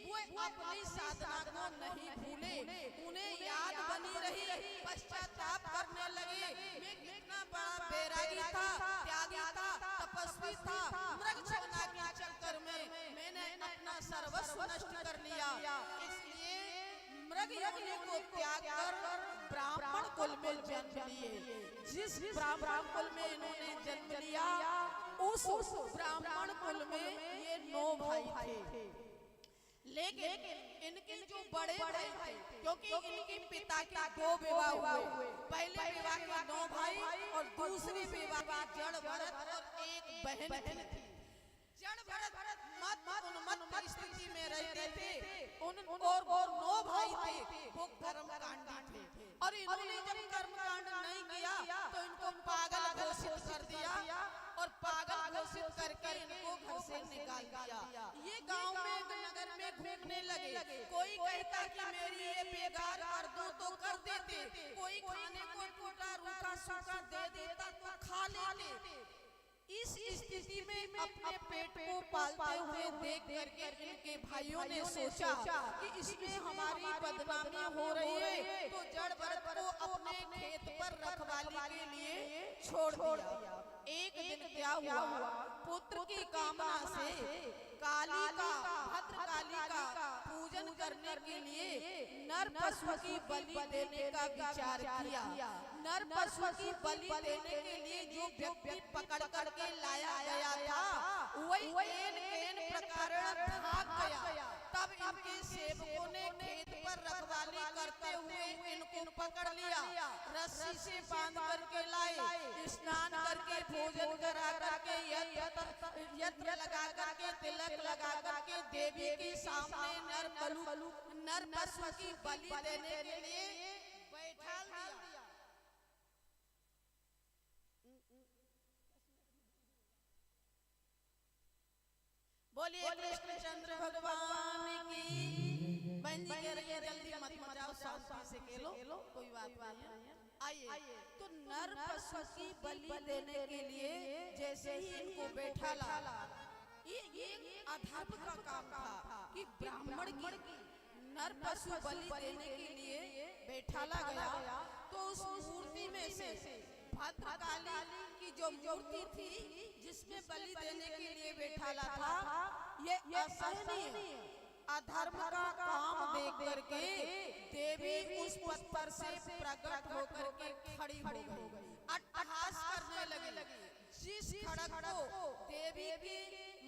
वो अपनी साधना को नहीं भूले, उन्हें याद बनी रही, पश्चाताप करने लगे। मैं कितना बड़ा बैरागी था, त्यागी था, तपस्वी था, मृग छोना के चक्कर में मैंने अपना सर्वस्व नष्ट कर लिया। इसलिए मृग योनि को त्याग कर ब्राह्मण कुल में जन्म लिए। जिस ब्राह्मण कुल में इन्होंने जन्म लिया उस ब्राह्मण कुल में ये 9 भाई थे। लेकिन इनके जो बड़े भाई थे, क्योंकि इनके पिता के 2 विवाह हुए, पहले विवाह के 9 भाई और दूसरे विवाह के जड़ भरत और एक बहन थी। जड़ भरत मत स्थिति में रहते थे। और 9 भाई थे, वो कर्मकांडी थे और इन्होंने जब कर्मकांड नहीं किया तो इनको पागल घोषित कर दिया और पागल घोषित करके इनको घर से निकाल दिया। ये गांव में नगर में घूमने लगे। कोई कहता कि मेरी ये बेगार कर दो तो कर देते, कोई खाने को टूटा रूखा सूखा दे देता तो खा लेते। इस स्थिति में अपने पेट को पालते हुए देख करके इनके भाइयों ने सोचा कि इसमें हमारी बदनामी हो रही है, तो जड़ भरत को अपने खेत पर रखवाली के लिए छोड़ दिया। एक दिन क्या हुआ, पुत्र की कामना से भद्रकाली का पूजन करने के लिए नर पशु की बलि देने का विचार किया। नर पशु की बलि देने के लिए जो व्यक्ति पकड़ करके लाया गया था वही केन प्रकार भाग गया। तब इनके सेवकों ने खेत पर रखवाली करते हुए इनको पकड़ लिया, रस्सी से बांध करके लाए, स्नान करके भोजन करा करके यत्र लगा करके तिलक लगा करके देवी के सामने नर पशु की बलि देने के लिए बैठा दिया। बोलिए कृष्णचंद्र भगवान की। बहन जी कह रही है जल्दी मत मचाओ, शांति से खेलो, कोई बात नहीं है। आइए, तो नर पशु की बलि देने के लिए जैसे ही इनको बैठा ला, ये अधर्म का काम था कि ब्राह्मण की नर पशु बलि देने के लिए बैठाला गया, तो उस मूर्ति में से भद्रकाली की जो मूर्ति थी जिसमें बलि देने के लिए बैठाला था, ये असहनीय अधर्म का काम देख करके देवी उस पत्थर से प्रकट होकर के खड़ी हो गई, अट्टहास करने लगी। जिस खड़ग को देवी के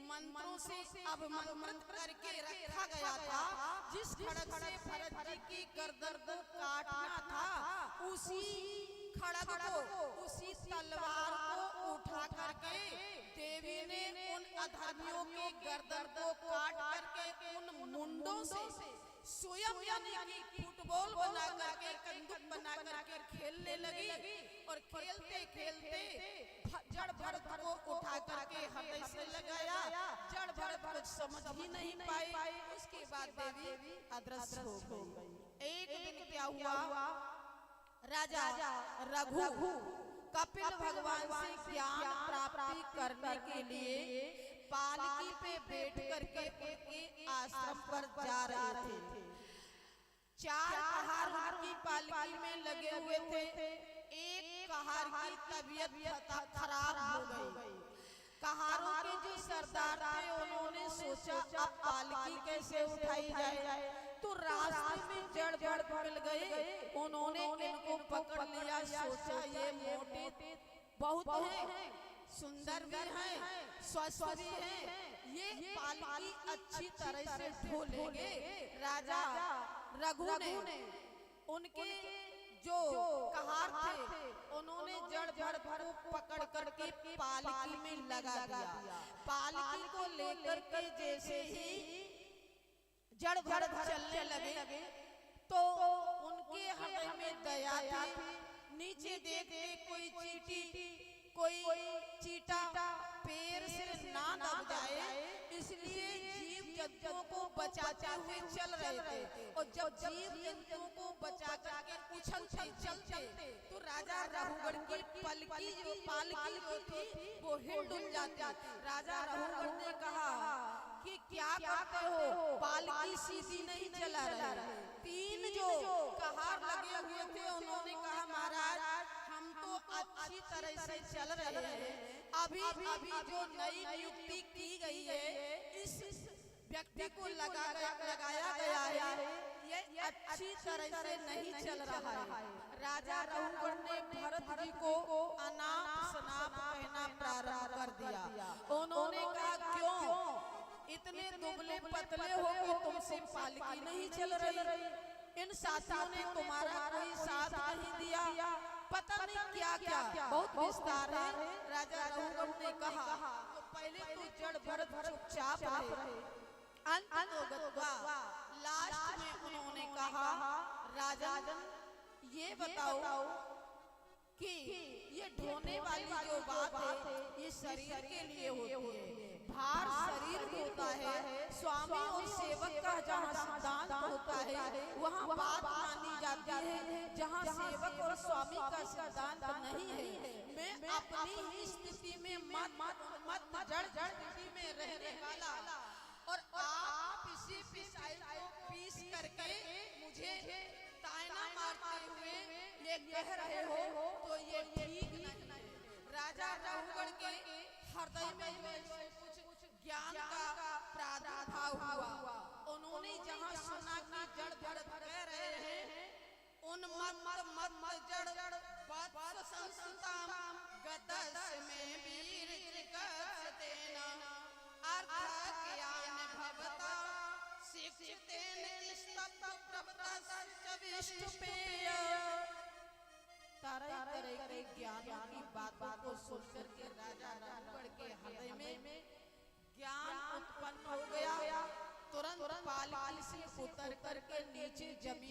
मंत्रों से अवमंत्रित करके रखा गया था, जिस खड़ग से भरत जी की गर्दन को काटना था, उसी खड़ग को, उसी तलवार को उठा करके देवी ने उन अधर्मियों की गर्दन को काट करके उन मुंडों से स्वयं यानी कि फुटबॉल बना करके, कंदूक बना करके खेलने लगी। और खेलते खेलते जड़ भरत को उठा करके हृदय से लगाया। जड़ भरत कुछ समझ ही नहीं पाए। उसके बाद देवी अदृश्य हो गई। एक दिन क्या हुआ, राजा रघु कपिल भगवान से ज्ञान प्राप्ति करने के लिए पालकी पे बैठ करके उनके आश्रम पर जा रहे थे। 4 कहार उनकी पालकी में लगे हुए थे। एक कहार की तबीयत खराब हो गई। कहारों के जो सरदार थे उन्होंने सोचा अब पालकी कैसे उठाई जाए, तो रास्ते में जड़ मिल गए। उन्होंने इनको पकड़ लिया। सोचा ये मोटे बहुत हैं, सुंदर भी हैं, स्वस्थ भी हैं, ये पालकी अच्छी तरह से ढो लेंगे। राजा रघु ने उनके जो कहार थे उन्होंने जड़ भर को पकड़ करके पालकी में लगा दिया। पालकी को लेकर के जैसे ही जड़ भर चलने लगे तो उनके हृदय में दया थी। नीचे देखते कोई चीटा पैर से ना दब जाए, इसलिए जीव जंतुओं को बचाते हुए चल रहे थे। और जब जीव जंतुओं को बचा करके उछलते चलते तो राजा रघुगढ़ की पालकी जो थी वो हिल जाती। राजा रघुगढ़ ने कहा कि क्या करते हो, पालकी सीधी नहीं चला रहे। 3 जो कहार लगे हुए थे उन्होंने कहा महाराज हम तो अच्छी तरह से चल रहे हैं, अभी जो नई नियुक्ति की गई है इस व्यक्ति को लगाया गया है, ये अच्छी तरह से नहीं चल रहा है। राजा रघुगढ़ ने भरत जी को अनाप शनाप कहना प्रारंभ कर दिया। उन्होंने कहा क्यों इतने दुबले पतले हो कि तुमसे पालकी नहीं चल रही, इन साथियों ने तुम्हारा कोई साथ नहीं दिया, पता नहीं क्या क्या बहुत विस्तार है। राजा रघुगढ़ ने कहा तो पहले तो जड़ भरत चुपचाप रहे, लास्ट में उन्होंने कहा राजन ये बताओ कि ये ढोने वाली जो बात है ये शरीर के लिए होती है, भार शरीर होता है। स्वामी और सेवक का जहाँ सिद्धांत होता है वहाँ बात मानी जाती है, जहाँ सेवक और स्वामी का सिद्धांत नहीं है। मैं अपनी ही स्थिति में मत जड़ स्थिति में रहने वाला और आप इसी पीस करके मुझे ताना मारते हुए ये कह रहे हो तो ये ठीक नहीं है। राजा रघुगढ़ के हृदय में कुछ ज्ञान का प्रादुर्भाव हुआ। उन्होंने जहाँ सुना कि जड़ भरत कह रहे हैं उन मत जड़ वत्स संस्ताम गदस में वीर देना अर्थ ज्ञान भवता शिक्षितेन स्तब्ध प्रभता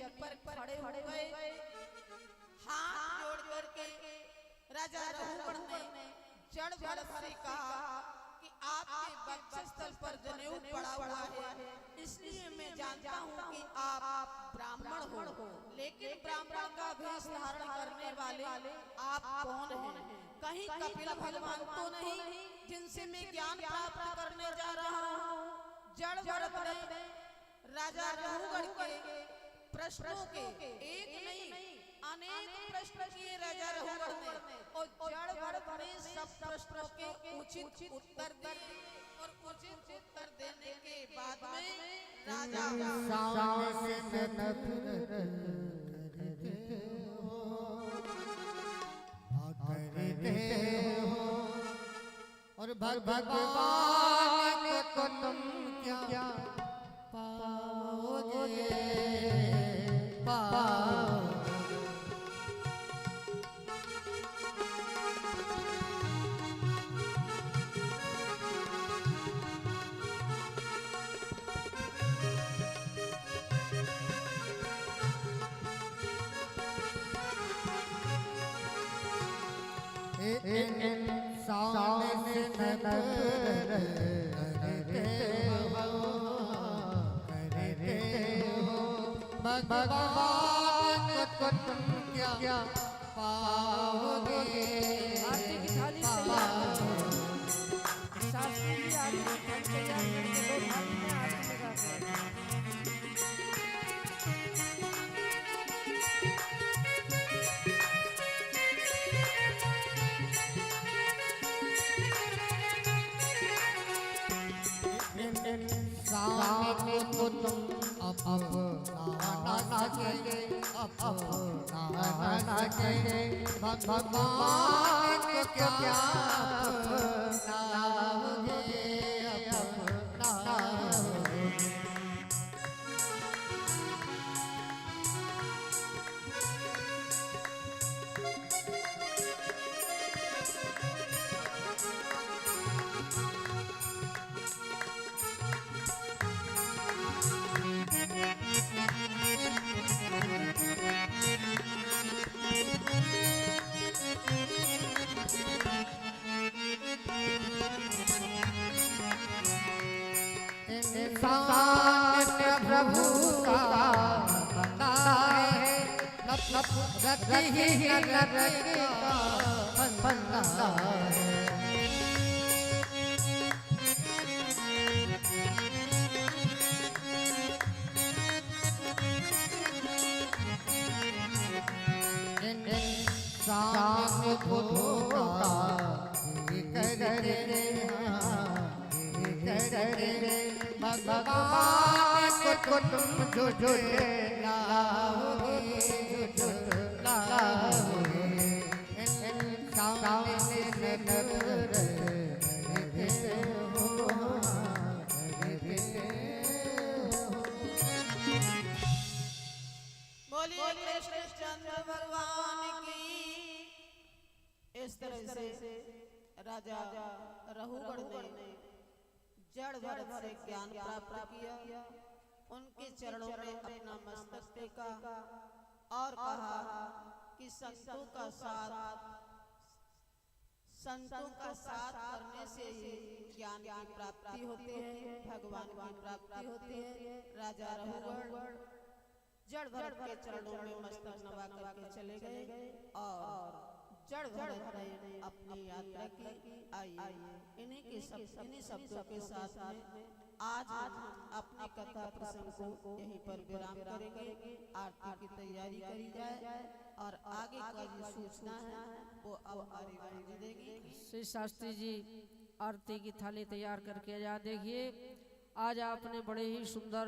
जमीन पर खड़े हो गए, हाथ जोड़ करके राजा रघुवर ने जड़ भर से कहा कि आपके वक्षस्थल पर जनेऊ पड़ा हुआ है, इसलिए मैं जानता हूँ कि आप ब्राह्मण हो, लेकिन ब्राह्मण का वेश धारण करने वाले आप कौन हैं? कहीं कपिल भगवान तो नहीं जिनसे मैं ज्ञान प्राप्त करने जा रहा हूँ? जड़ भरत ने राजा रघुवर के प्रश्नों के एक नहीं अनेक प्रश्न किए राजा रघुवर ने, और जड़ भरत ने सब प्रश्नों के उचित उत्तर दिए, और उचित उत्तर देने के बाद में और भगवान को तुम क्या पाओगे, पाओगे। सामने करते हो भगवान को तुम क्या पाओगे, आरती की थाली तैयार शास्त्री जी आरती की थाली तैयार करके दो थाली में आरती लगाते हैं। सामने को तुम अपना चाहिए, अपना चाहिए भगवान को क्या अपनाओगे, अपनाओगे। प्रभु का बंदा है, रति ही नरक का बंदा है। सामने को धोखा भगवान को तुम जो लाओगे, जो लाओगे। सामने बोलिए कृष्णचंद्र भगवान की। इस तरह से राजा रघुवर ने जड़ भरत से ज्ञान प्राप्त किया, उनके चरणों में अपना मस्तक टेका और कहा कि संतों का साथ करने से ही ज्ञान की प्राप्ति होती है, भगवान की प्राप्ति होती है। राजा रघुवर जड़ भरत के चरणों में मस्तक नवा करके चले गए और जड़ भरत ने अपनी यात्रा की। आइए इन्हीं शब्दों के साथ में आज हम अपनी कथा प्रसंग को यहीं पर विराम करेंगे। आरती की तैयारी करी जाए और आगे का जो सूचना है वो अब हमारी वाणी देगी। श्री शास्त्री जी आरती की थाली तैयार करके जा देखिए। आज आपने बड़े ही सुंदर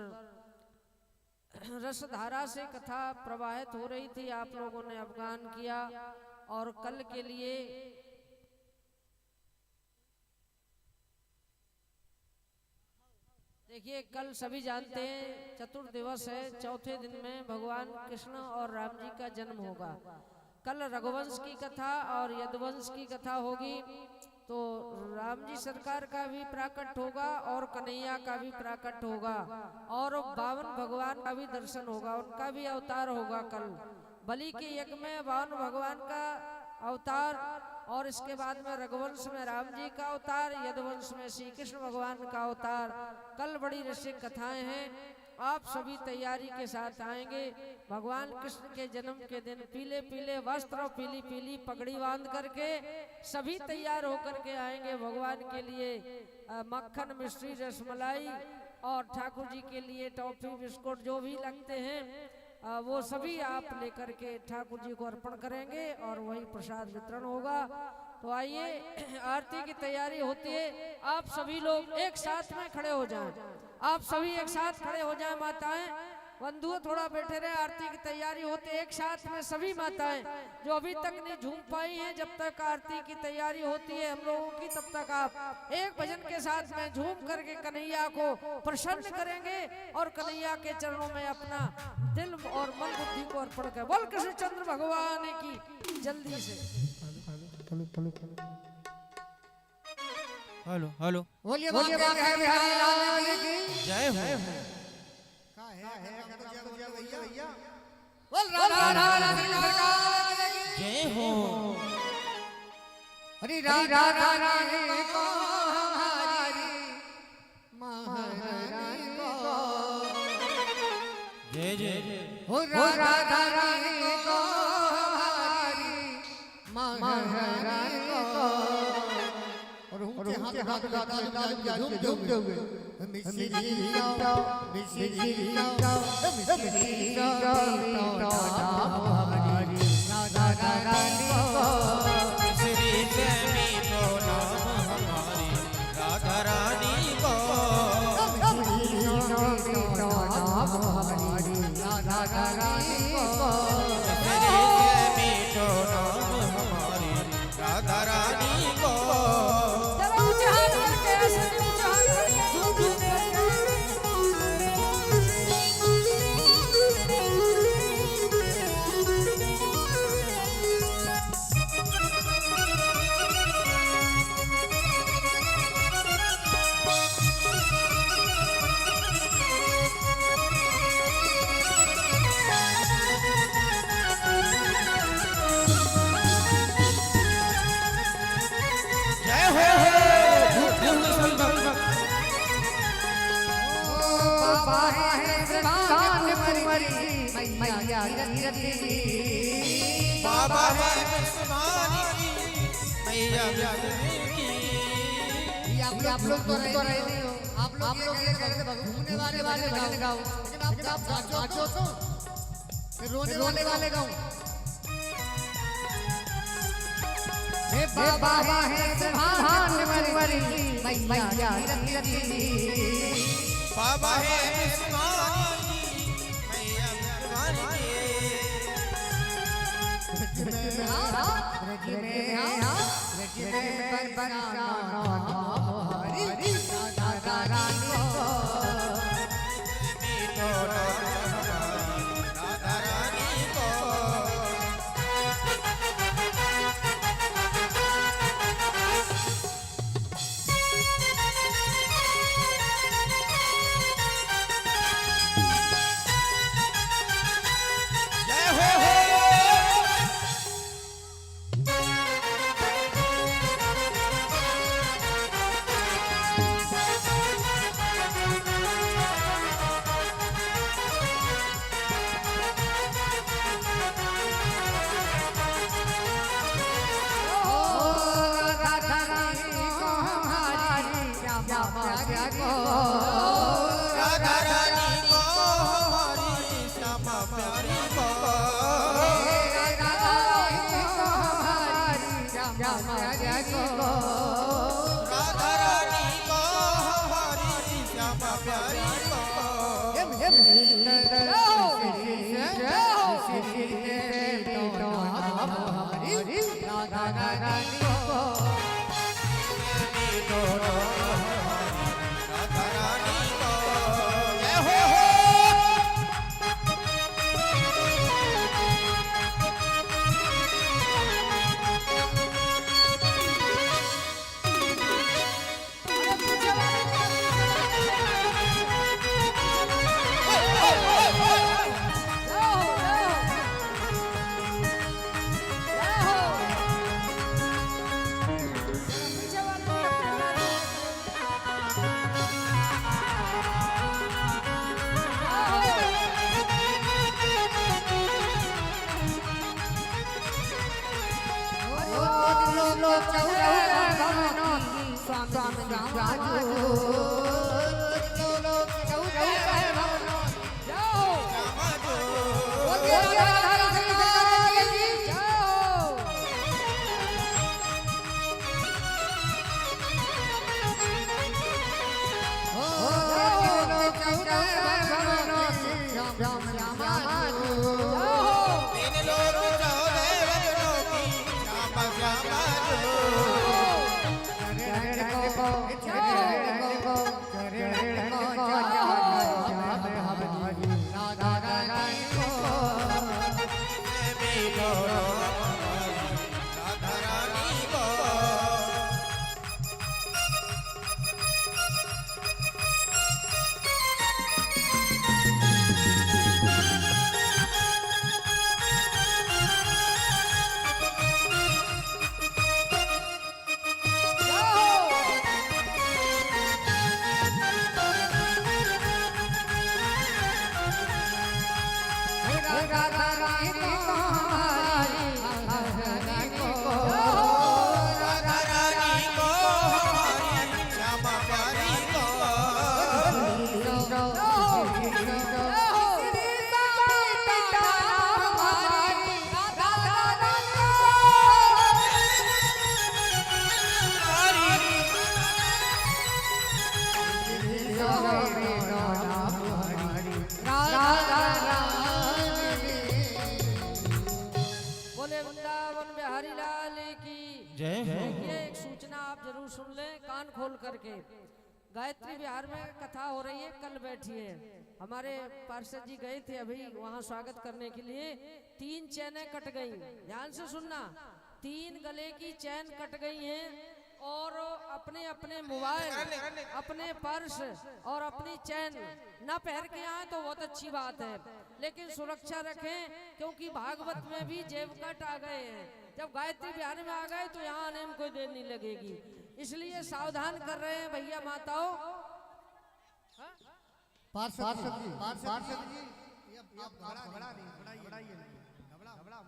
रसधारा से कथा प्रवाहित हो रही थी, आप लोगों ने अवगान किया। और कल के लिए देखिए, कल सभी जानते हैं चतुर्दिवस है, चौथे दिन में भगवान कृष्ण और राम जी का जन्म होगा। कल रघुवंश की कथा और यदुवंश की कथा होगी। तो राम जी सरकार का भी प्राकट होगा और कन्हैया का भी प्राकट होगा और बावन भगवान का भी दर्शन होगा, उनका भी अवतार होगा कल। बलि के यज्ञ में बावन भगवान का अवतार और इसके बाद में रघुवंश में राम जी का अवतार, यदुवंश में श्री कृष्ण भगवान का अवतार। कल बड़ी रसिक कथाएं हैं, आप सभी तैयारी के साथ आएंगे। भगवान कृष्ण के जन्म के दिन पीले पीले वस्त्र और पीली पीली पगड़ी बांध करके सभी तैयार होकर के आएंगे। भगवान के लिए मक्खन मिश्री रसमलाई और ठाकुर जी के लिए टॉफी बिस्कुट जो भी लगते हैं वो सभी आप लेकर के ठाकुर जी को अर्पण करेंगे और वही प्रसाद वितरण होगा। तो आइए, आरती की तैयारी होती है, आप सभी लोग एक साथ में खड़े हो जाएं। आप सभी एक साथ खड़े हो जाएं। माताएं बंधुओं थोड़ा बैठे रहे, आरती की तैयारी होती है। एक साथ में सभी माताएं जो अभी तक नहीं झूम पाई हैं, जब तक आरती की तैयारी होती है हम लोगों की, तब तक आप एक भजन के साथ में झूम करके कन्हैया को प्रसन्न करेंगे और कन्हैया के चरणों में अपना दिल और मन बुद्धि को अर्पण कर। बोल कृष्णचंद्र भगवान की। जल्दी से हेलो हेलो बोलिए बोलिए बिहारी लाल की जय हो। का है भैया बोल राधा रानी सरकार की जय हो। हरि राधा रानी को हमारी महारानी को जय जय जय हो राधा रानी को हमारी महारानी को और ऊंचे हाथ झूम दोगे मिश्री गाओ मिश्री गाओ मिश्री गाओ हमारी राधा रानी को श्री जमी तो नाम हमारी राधा रानी को मिश्री गाओ हमारी राधा रानी को श्री जमी तो नाम हमारी राधा रानी को। चलो ऊंचे हाथ करके ऐसे ऊंचे हाथ करके झूम झूम करके जय हो। बाबा है श्रीमान कुंवरी मैया रति बाबा है विश्वानी की मैया विश्वानी की। आप लोग तो रहे नहीं हो, आप लोग ये कहते घूमने वाले भजन गाओ, लेकिन आप नाचो तो रोने वाले गाओ। हे बाबा है श्रीमान कुंवरी मैया रति बाबा है विश्वानी की मैया विश्वानी की। राधा रानी को राधा रानी को जय हो। राधा रानी को हमारी श्यामा प्यारी को राधा रानी को हमारी श्यामा प्यारी को। राधा रानी को हमारी श्यामा प्यारी को राधा रानी को हमारी श्यामा प्यारी को। राधा रानी को राधा रानी को। जय हो। बोले वृंदावन बिहारी लाल की जय हो। ये एक सूचना आप जरूर सुन लें कान खोल करके। गायत्री बिहार में कथा हो रही है, कल बैठिए। हमारे पार्षद जी गए थे अभी वहाँ स्वागत करने के लिए। 3 चैनें कट गई, ध्यान से सुनना। 3 गले की चैन कट गई हैं और अपने अपने मोबाइल, अपने पर्स और अपनी चैन न पहन के आए तो बहुत अच्छी बात है, लेकिन सुरक्षा रखें क्योंकि भागवत में भी जेब कट आ गए हैं। जब गायत्री बिहार में आ गए तो यहाँ आने में कोई देर नहीं लगेगी, इसलिए सावधान कर रहे हैं भैया माताओं। पार्षद जी ये आप घबरा नहीं, घबराइए नहीं, घबरा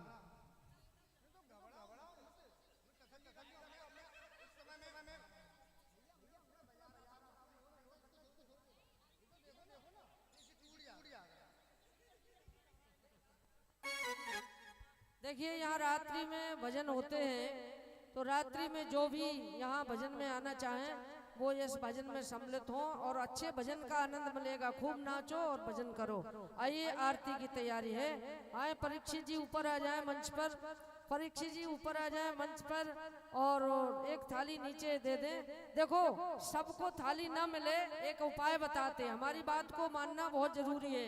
देखिए यहाँ रात्रि में भजन होते हैं, तो रात्रि में जो भी यहाँ भजन में आना चाहें वो इस भजन में सम्मिलित हों और अच्छे भजन का आनंद मिलेगा। खूब नाचो और भजन करो। आइए आरती की तैयारी है। आए परीक्षित जी ऊपर आ जाए मंच पर, परीक्षित जी ऊपर आ जाए मंच पर और एक थाली नीचे दे दें। देखो सबको थाली ना मिले, एक उपाय बताते हैं। हमारी बात को मानना बहुत जरूरी है।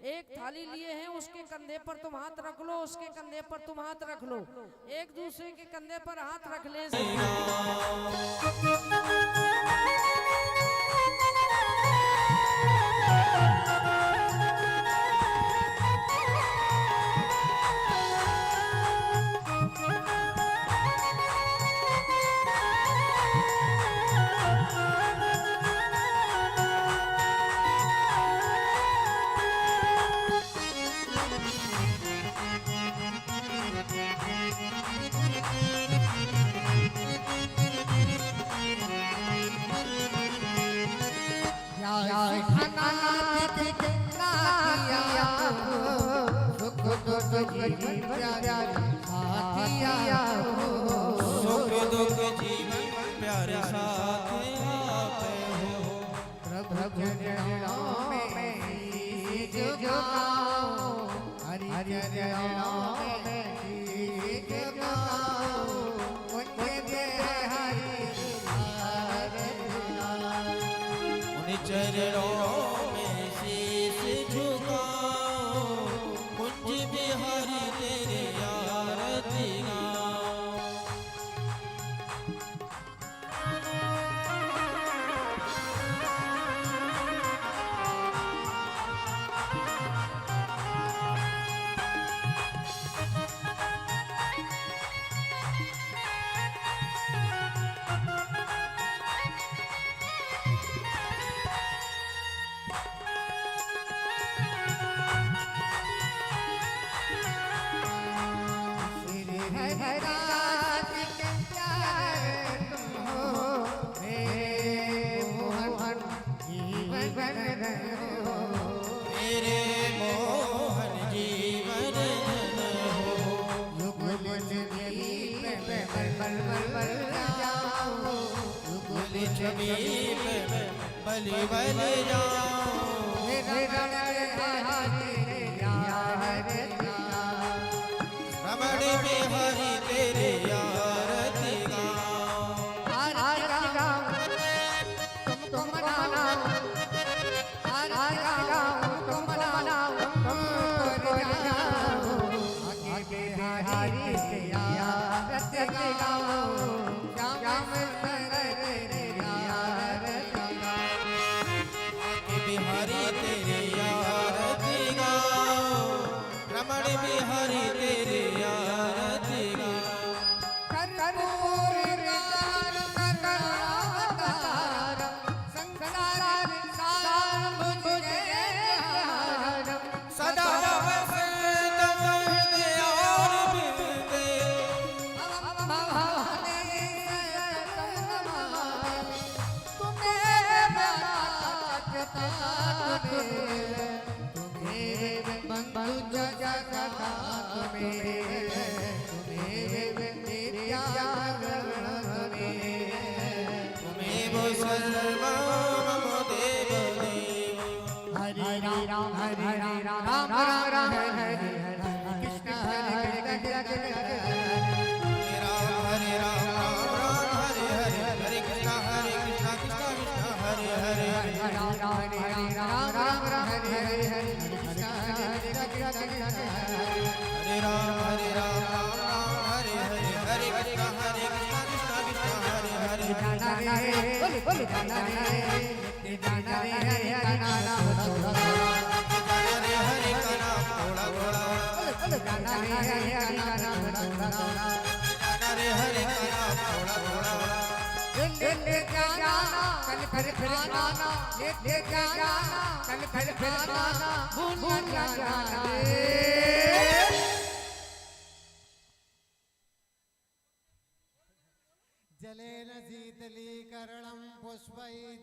एक थाली लिए हैं, उसके कंधे पर तुम हाथ रख लो, उसके कंधे पर तुम हाथ रख लो, एक दूसरे के कंधे पर हाथ रख ले। सुख दुख जीवन प्यारे साथ आप हो। प्रभु चरणों में शीश झुकाओ, हरि चरणों में शीश झुकाओ, मुझे हरि उन चरणों में शीश झुकाओ, कुंज बिहारी तेरे आरती गाओ। समीप बलि बलि जाऊं रमण बिहारी तेरे आरती गाऊं बिहारी तेरे आरती गाऊं रमण बिहारी तेरे आरती गाऊं सदा वसंत हृदय और बिरते तुमेव सर्वं मम देव देव हरे राम हरे राम राम राम हरे हरे कृष्ण हरे कृष्ण हरे राम राम राम हरे हरे हरे कृष्ण कृष्ण कृष्ण हरे हरे राम राम राम राम हरे हरे कृष्ण हरे कृष्ण हरे राम राम राम हरे हरे हरे कृष्ण कृष्ण कृष्ण हरे हरे जाना रे बोले बोले जाना रे जाना रे हरे नाना थोड़ा जाना रे हरे का नाम थोड़ा थोड़ा बोले जाना रे हरे नाना थोड़ा जाना रे हरे का नाम थोड़ा थोड़ा ले जाना कल फिर आना ले जाना कल फिर आना भूल जाना रे जलेन शीतलीकरणं पुष्पै